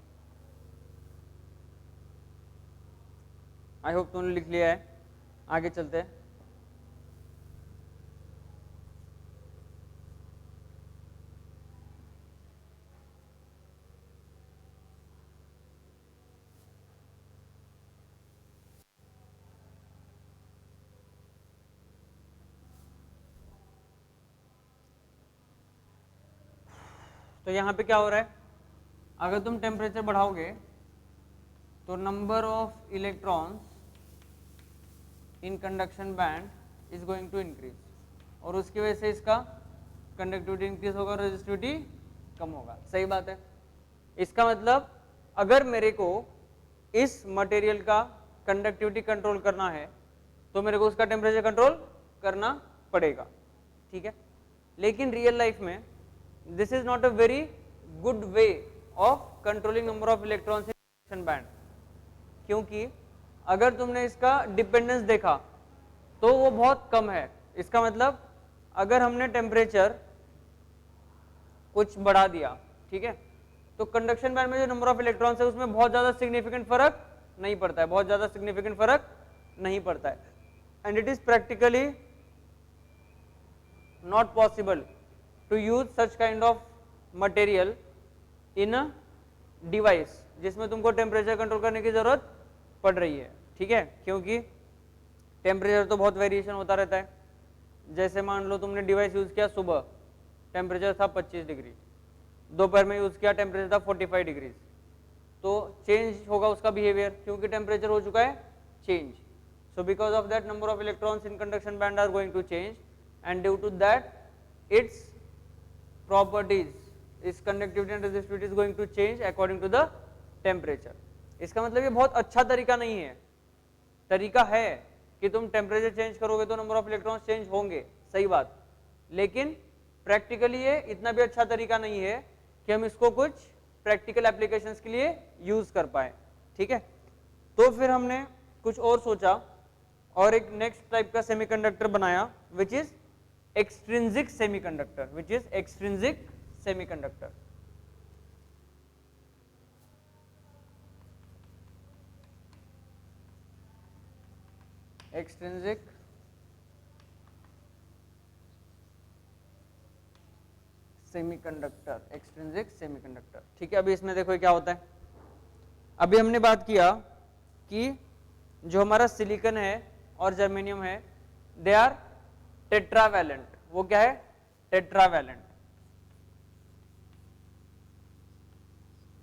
Speaker 1: आई होप तुमने लिख लिया है. आगे चलते हैं. तो यहाँ पे क्या हो रहा है? अगर तुम टेम्परेचर बढ़ाओगे तो number of electrons in conduction band is going to increase, और उसकी वजह से इसका कंडक्टिविटी इंक्रीज होगा, रेजिस्टिविटी कम होगा. सही बात है? इसका मतलब अगर मेरे को इस मटेरियल का कंडक्टिविटी कंट्रोल करना है तो मेरे को उसका टेम्परेचर कंट्रोल करना पड़ेगा. ठीक है, लेकिन रियल लाइफ में this is not a very good way of controlling number of electrons in conduction band. क्योंकि अगर तुमने इसका डिपेंडेंस देखा तो वो बहुत कम है. इसका मतलब अगर हमने टेम्परेचर कुछ बढ़ा दिया, ठीक है, तो कंडक्शन बैंड में जो नंबर ऑफ इलेक्ट्रॉन्स है उसमें बहुत ज्यादा सिग्निफिकेंट फर्क नहीं पड़ता है, बहुत ज्यादा सिग्निफिकेंट फर्क नहीं पड़ता है, and it is practically not possible to use such kind of material in a device जिसमें तुमको टेम्परेचर कंट्रोल करने की जरूरत पड़ रही है, ठीक है, क्योंकि टेम्परेचर तो बहुत वेरिएशन होता रहता है। जैसे मान लो तुमने डिवाइस यूज किया, सुबह टेम्परेचर था 25 डिग्री, दोपहर में यूज किया टेम्परेचर था 45 डिग्री, तो चेंज होगा उसका बिहेवियर क्योंकि टेम्परेचर हो चुका है change. So because of that number of electrons in conduction band are going to change and due to that its properties, इस conductivity and resistivity is going to change according to the temperature. इसका मतलब ये बहुत अच्छा तरीका नहीं है, तरीका है कि तुम टेम्परेचर चेंज करोगे तो नंबर ऑफ इलेक्ट्रॉन्स चेंज होंगे, सही बात, लेकिन प्रैक्टिकली ये इतना भी अच्छा तरीका नहीं है कि हम इसको कुछ प्रैक्टिकल एप्लीकेशंस के लिए यूज कर पाए, ठीक है। तो फिर हमने कुछ और सोचा और एक नेक्स्ट टाइप का सेमीकंडक्टर बनाया which is extrinsic semiconductor, which is extrinsic semiconductor. Extrinsic semiconductor, extrinsic semiconductor, ठीक है। अभी इसमें देखो क्या होता है, अभी हमने बात किया कि जो हमारा सिलिकॉन है और जर्मेनियम है दे आर टेट्रावैलेंट। वो क्या है? टेट्रावैलेंट।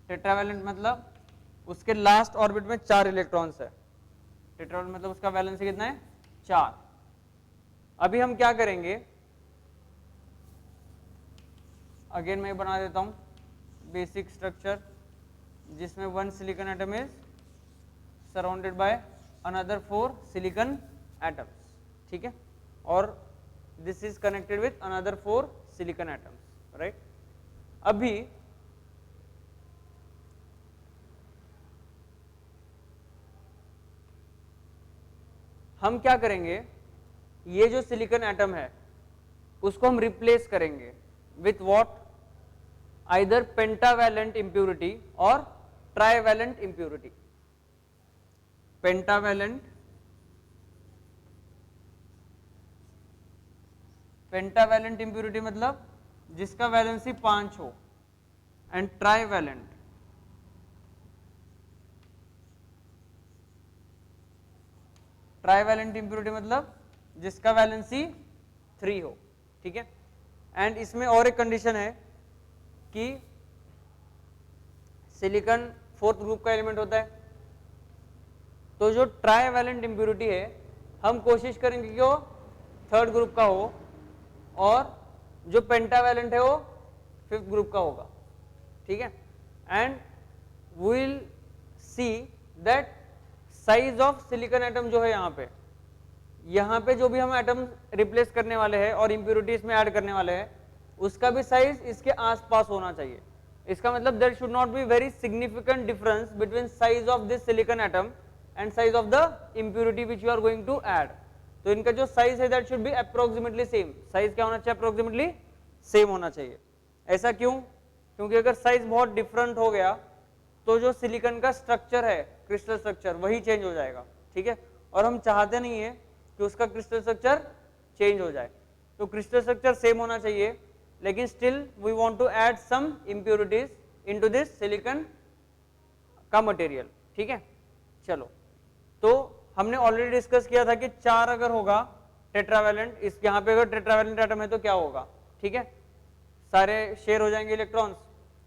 Speaker 1: टेट्रावैलेंट मतलब उसके लास्ट ऑर्बिट में 4 इलेक्ट्रॉन्स है। टेट्रावैलेंट मतलब उसका वैलेंसी कितना है? 4। अभी हम क्या करेंगे, अगेन मैं बना देता हूं बेसिक स्ट्रक्चर जिसमें 1 silicon atom is surrounded by another 4 silicon atoms, ठीक है, और this is connected with another 4 silicon atoms, right. अभी हम क्या करेंगे, ये जो सिलिकॉन एटम है उसको हम रिप्लेस करेंगे with what, either pentavalent impurity और trivalent impurity. Pentavalent, pentavalent impurity मतलब जिसका वैलेंसी 5 हो, एंड ट्राइवैलेंट, ट्राइवैलेंट इंप्यूरिटी मतलब जिसका वैलेंसी 3 हो, ठीक है। एंड इसमें और एक कंडीशन है कि सिलिकॉन 4th ग्रुप का एलिमेंट होता है, तो जो ट्राइवैलेंट इंप्यूरिटी है हम कोशिश करेंगे कि वो 3rd ग्रुप का हो, और जो पेंटावैलेंट है वो 5th ग्रुप का होगा, ठीक है। And we will see that size of silicon atom जो है यहाँ पे जो भी हम एटम रिप्लेस करने वाले हैं और इंप्यूरिटी इसमें ऐड करने वाले हैं उसका भी साइज इसके आसपास होना चाहिए। इसका मतलब there should not be very significant difference between size of this silicon atom and size of the impurity which you are going to add. तो इनका जो साइज है that should be approximately same. Size क्या होना चाहिए? अप्रोक्सीमेटली सेम होना चाहिए। ऐसा क्यों? क्योंकि अगर साइज बहुत डिफरेंट हो गया तो जो सिलिकॉन का स्ट्रक्चर है, क्रिस्टल स्ट्रक्चर, वही चेंज हो जाएगा, ठीक है। और हम चाहते नहीं है कि उसका क्रिस्टल स्ट्रक्चर चेंज हो जाए, तो क्रिस्टल स्ट्रक्चर सेम होना चाहिए, लेकिन still we want to add some impurities into this silicon का मटेरियल, ठीक है। चलो, तो हमने ऑलरेडी डिस्कस किया था कि 4 अगर होगा टेट्रावैलेंट, इस यहाँ पे अगर टेट्रावैलेंट एटम है तो क्या होगा, ठीक है, सारे शेयर हो जाएंगे electrons,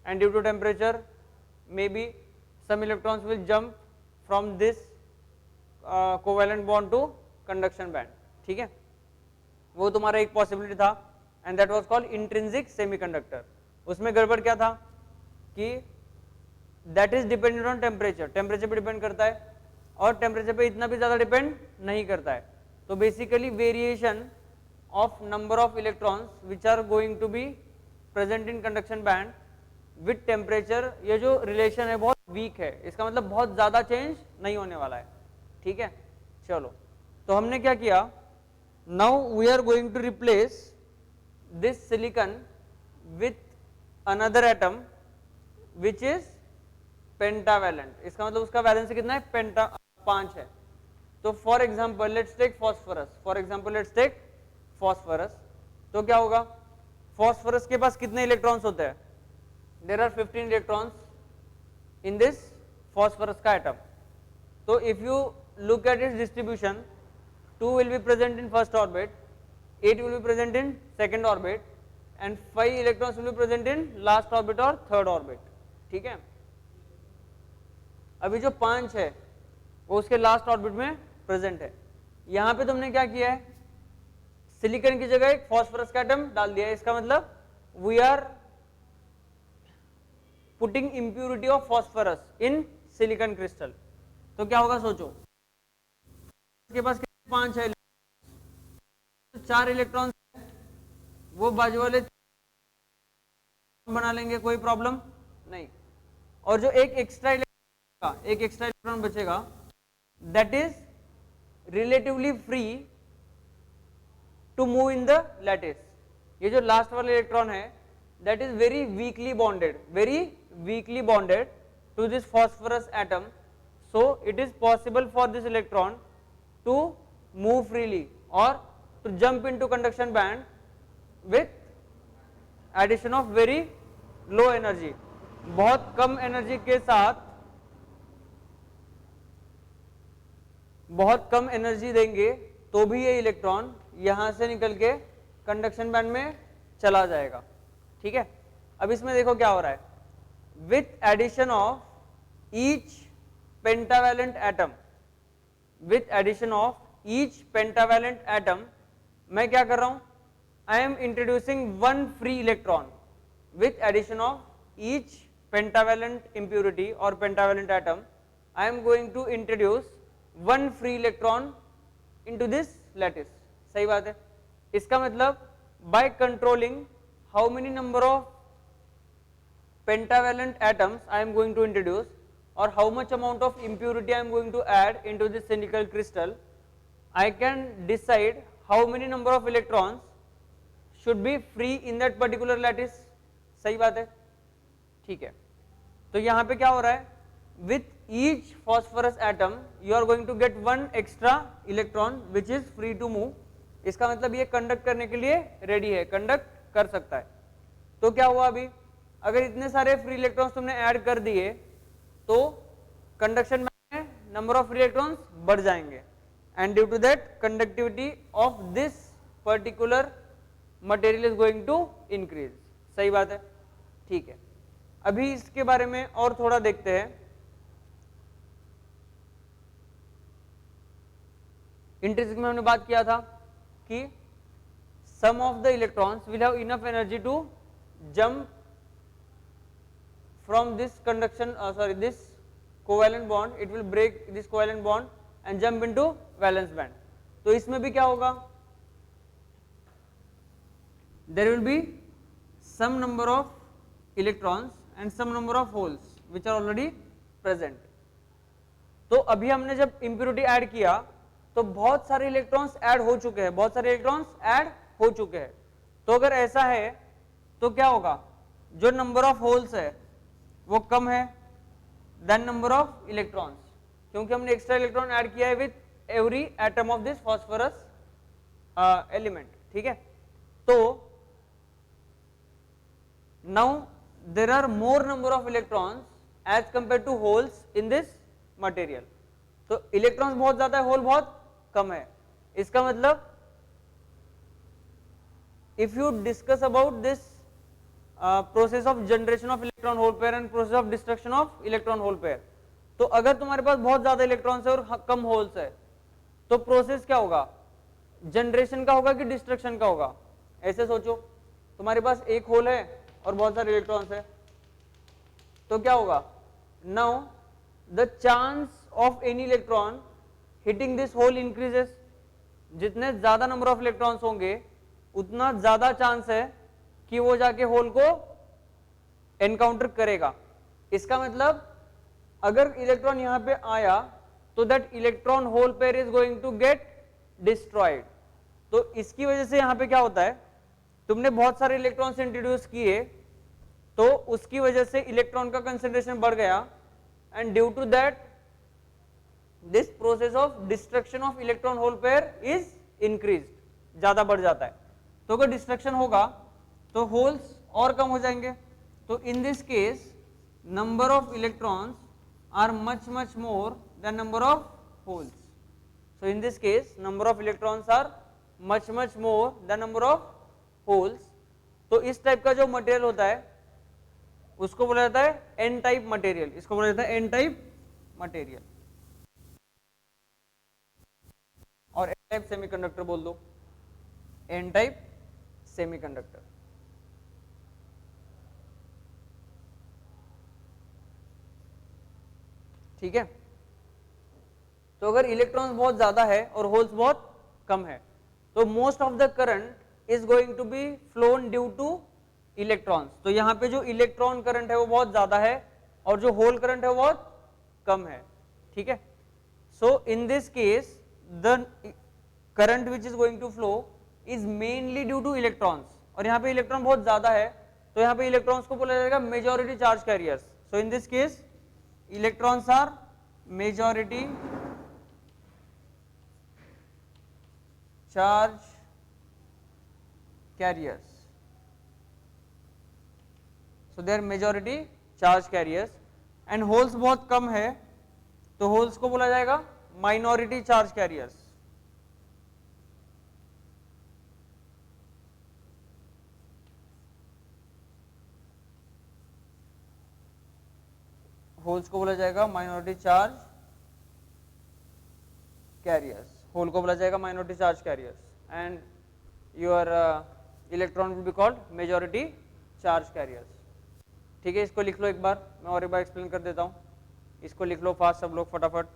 Speaker 1: and due to temperature may be some electrons will jump from this covalent bond to conduction band, ठीक है। वो तुम्हारा एक पॉसिबिलिटी था, and that was called intrinsic semiconductor. उसमें गड़बड़ क्या था कि that is dependent on temperature, temperature पे डिपेंड करता है, और टेम्परेचर पे इतना भी ज्यादा डिपेंड नहीं करता है। तो basically variation of number of electrons which are going to be present in conduction band with temperature, ये जो रिलेशन है बहुत वीक है, इसका मतलब बहुत ज्यादा चेंज नहीं होने वाला है, ठीक है। चलो, तो हमने क्या किया, now we are going to replace this silicon with another atom which is pentavalent. इसका मतलब उसका वैलेंसी कितना है, पेंटा 5 है. तो for example let's take phosphorus, for example let's take phosphorus. तो क्या होगा, फॉस्फोरस के पास कितने इलेक्ट्रॉन्स होते हैं, there are 15 electrons in this phosphorus का एटम. तो if you look at its distribution, 2 will be present in first orbit, 8 will be present in second orbit and 5 electrons will be present in last orbit or third orbit. ठीक है, अभी जो 5 है वो उसके लास्ट ऑर्बिट में प्रेजेंट है. यहां पे तुमने क्या किया है, सिलिकॉन की जगह एक फॉस्फोरस का एटम डाल दिया है. इसका मतलब we are putting impurity of phosphorus in silicon crystal. तो क्या होगा सोचो, के पास 5 है, 4 इलेक्ट्रॉन वो बाजू वाले बना लेंगे, कोई प्रॉब्लम नहीं. और जो एक एक्स्ट्रा इलेक्ट्रॉन बचेगा that is relatively free to move in the lattice. ये जो लास्ट वाला इलेक्ट्रॉन है that is very weakly bonded to this phosphorus atom. So it is possible for this electron to move freely or to jump into conduction band with addition of very low energy. बहुत कम एनर्जी के साथ बहुत कम एनर्जी देंगे तो भी ये इलेक्ट्रॉन यहां से निकल के कंडक्शन बैंड में चला जाएगा. ठीक है, अब इसमें देखो क्या हो रहा है, with addition of each pentavalent atom, with addition of each pentavalent atom, मैं क्या कर रहा हूं, I am introducing one free electron. With addition of each pentavalent impurity or pentavalent atom, I am going to introduce one free electron into this lattice. सही बात है. इसका मतलब by controlling how many number of pentavalent atoms I am going to introduce or how much amount of impurity I am going to add into this cylindrical crystal, I can decide how many number of electrons should be free in that particular lattice. सही बात है, ठीक है. तो यहाँ पे क्या हो रहा है, with each phosphorus atom you are going to get one extra electron which is free to move. इसका मतलब ये कंडक्ट करने के लिए रेडी है, कंडक्ट कर सकता है. तो क्या हुआ, अभी अगर इतने सारे फ्री इलेक्ट्रॉन्स तुमने ऐड कर दिए तो कंडक्शन में नंबर ऑफ इलेक्ट्रॉन्स बढ़ जाएंगे and due to that conductivity of this particular material is going to increase. सही बात है, ठीक है. अभी इसके बारे में और थोड़ा देखते हैं. इंट्रिंसिक में हमने बात किया था कि some of the electrons will have enough energy to jump from this conduction this covalent bond, it will break this covalent bond and jump into valence band. तो इसमें भी क्या होगा, there will be some number of electrons and some number of holes which are already present. तो अभी हमने जब impurity ऐड किया तो बहुत सारे इलेक्ट्रॉन्स ऐड हो चुके हैं, तो अगर ऐसा है तो क्या होगा, जो नंबर ऑफ होल्स है वो कम है देन नंबर ऑफ इलेक्ट्रॉन्स, क्योंकि हमने एक्स्ट्रा इलेक्ट्रॉन ऐड किया है with every atom of this phosphorus element. ठीक है, तो now there are more number of electrons as compare to holes in this material. तो इलेक्ट्रॉन्स बहुत ज्यादा है, होल बहुत कम है. इसका मतलब if you discuss about this process of generation of electron hole pair and process of destruction of electron hole pair, तो अगर तुम्हारे पास बहुत ज्यादा इलेक्ट्रॉन्स है और कम होल्स है तो प्रोसेस क्या होगा, जनरेशन का होगा कि डिस्ट्रक्शन का होगा. ऐसे सोचो, तुम्हारे पास एक होल है और बहुत सारे इलेक्ट्रॉन्स है तो क्या होगा, now the chance of any electron hitting this hole increases. जितने ज्यादा नंबर ऑफ इलेक्ट्रॉन्स होंगे उतना ज्यादा चांस है कि वो जाके होल को एनकाउंटर करेगा. इसका मतलब अगर इलेक्ट्रॉन यहां पे आया तो that electron hole pair is going to get destroyed. तो इसकी वजह से यहाँ पे क्या होता है, तुमने बहुत सारे इलेक्ट्रॉन्स इंट्रोड्यूस किए, तो उसकी वजह से इलेक्ट्रॉन का कंसेंट्रेशन बढ़ गया, and due to that this process of destruction of electron hole pair is increased, ज्यादा बढ़ जाता है। तो अगर डिस्ट्रक्शन होगा तो होल्स और कम हो जाएंगे। तो in this case number of electrons are much much more than number of holes. So in this case number of electrons are much more than number of holes। तो इस टाइप का जो मटेरियल होता है उसको बोला जाता है एन टाइप मटेरियल, इसको बोला जाता है एन टाइप मटेरियल। और एन टाइप सेमीकंडक्टर बोल दो, एन टाइप सेमीकंडक्टर। ठीक है, तो अगर इलेक्ट्रॉन्स बहुत ज्यादा है और होल्स बहुत कम है, तो most of the current is going to be flown due to electrons. तो यहाँ पे जो इलेक्ट्रॉन करंट है वो बहुत ज्यादा है और जो होल करंट है वो बहुत कम है। ठीक है, so in this case the current which is going to flow is mainly due to electrons, और यहाँ पे इलेक्ट्रॉन बहुत ज्यादा है तो यहाँ पे इलेक्ट्रॉन्स को बोला जाएगा majority charge carriers. So in this case electrons are majority charge carriers, so they are majority charge carriers। and holes बहुत कम है तो holes को बोला जाएगा minority charge carriers। holes को बोला जाएगा minority charge carriers, होल को बोला जाएगा minority charge carriers, and your electron will be called majority charge carriers. ठीक है, इसको लिख लो एक बार, मैं और एक बार एक्सप्लेन कर देता हूँ, इसको लिख लो फास्ट सब लोग फटाफट।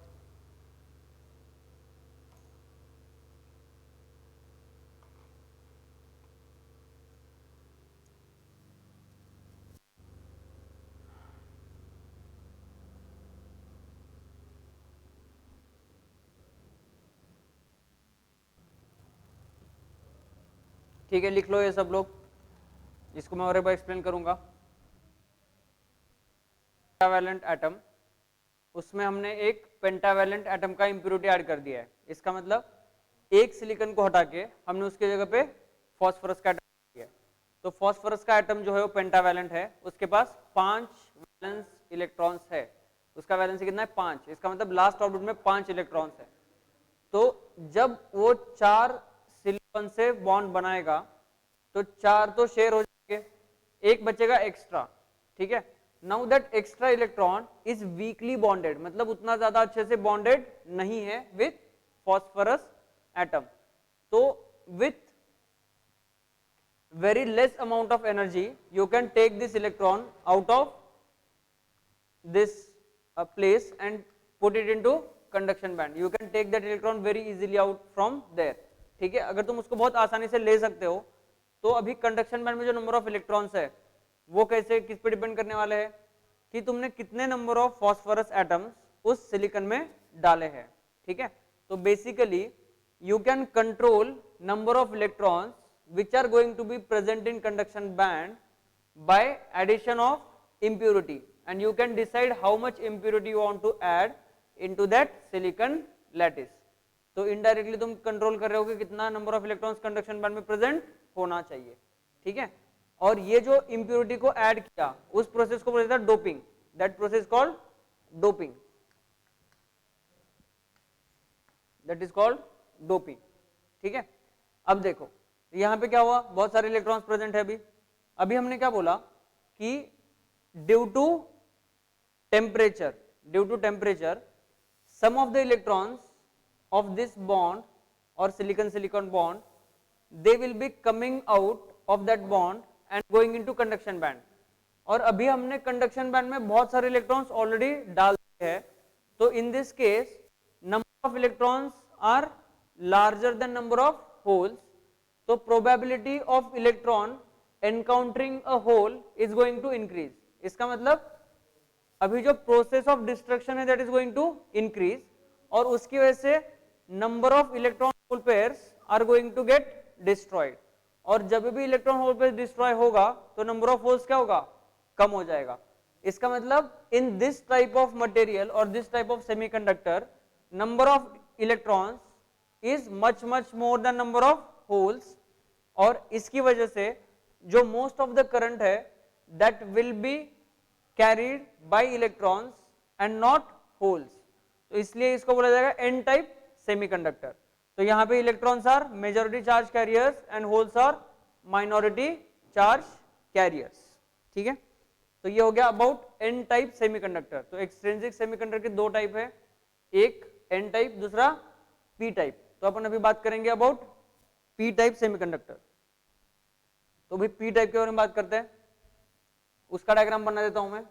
Speaker 1: ठीक है, लिख लो ये सब लोग, इसको मैं और एक बार एक्सप्लेन करूंगा। पेंटावैलेंट एटम, उसमें हमने एक पेंटावैलेंट एटम का इंप्योरिटी ऐड कर दिया है। इसका मतलब एक सिलिकॉन को हटा के हमने उसके जगह पे फास्फोरस का एटम दिया है। तो फास्फोरस का एटम जो है वो पेंटावैलेंट है, उसके पास 5 वैलेंस इलेक्ट्रॉन्स है, उसका वैलेंसी कितना है 5, इसका मतलब लास्ट ऑर्बिट में 5 इलेक्ट्रॉन्स है। तो जब वो 4 सिलिकॉन से बॉन्ड बनाएगा तो 4 तो शेयर हो जाएंगे, एक बचेगा एक्स्ट्रा। ठीक है, now that extra electron is weekly bonded, मतलब उतना ज्यादा अच्छे से बॉन्डेड नहीं है विथ फॉस्फोरस एटम। तो with very less amount of energy you can take this electron out of this place and put it into conduction band। you can take that electron very easily out from there। ठीक है, अगर तुम उसको बहुत आसानी से ले सकते हो, तो अभी कंडक्शन बैंड में जो नंबर ऑफ इलेक्ट्रॉन्स है वो कैसे, किस पे डिपेंड करने वाले हैं कि तुमने कितने नंबर ऑफ फॉस्फोरस एटम्स उस सिलिकॉन में डाले हैं। ठीक है, तो basically you can control number of electrons which are going to be present in conduction band by addition of impurity, and you can decide how much impurity you want to add into that silicon lattice। तो indirectly तुम कंट्रोल कर रहे हो कि कितना number of electrons conduction band में प्रेजेंट होना चाहिए। ठीक है, और ये जो impurity को ऐड किया उस प्रोसेस को बोला जाता है doping, that process called doping, that is called doping. ठीक है, अब देखो यहां पे क्या हुआ, बहुत सारे इलेक्ट्रॉन्स प्रेजेंट है। अभी हमने क्या बोला कि due to temperature some of the electrons of this bond और silicon silicon bond they will be coming out of that bond and going into conduction band. और अभी हमने कंडक्शन बैंड में बहुत सारे इलेक्ट्रॉन्स ऑलरेडी डाल दिए हैं, तो in this case number of electrons are larger than number of holes. तो probability of electron encountering a hole is going to increase. इसका मतलब अभी जो प्रोसेस ऑफ डिस्ट्रक्शन है that is going to increase, और उसकी वजह से number of electron hole pairs are going to get destroyed, और जब भी इलेक्ट्रॉन होल पेयर डिस्ट्रॉय होगा तो नंबर ऑफ होल्स क्या होगा, कम हो जाएगा। इसका मतलब in this type of material और this type of semiconductor number of electrons is much much more than number of holes, और इसकी वजह से जो मोस्ट ऑफ द करंट है that will be carried by electrons and not holes, तो इसलिए इसको बोला जाएगा एन टाइप सेमीकंडक्टर। तो यहाँ पे electrons are majority charge carriers and holes are minority charge carriers, ठीक है। तो ये हो गया अबाउट एन टाइप सेमीकंडक्टर। तो एक्सट्रिंसिक सेमीकंडक्टर के दो टाइप है, एक एन टाइप, दूसरा पी टाइप। तो अपन अभी बात करेंगे अबाउट पी टाइप सेमीकंडक्टर। तो भाई पी टाइप के बारे में बात करते हैं, उसका डायग्राम बना देता हूं मैं।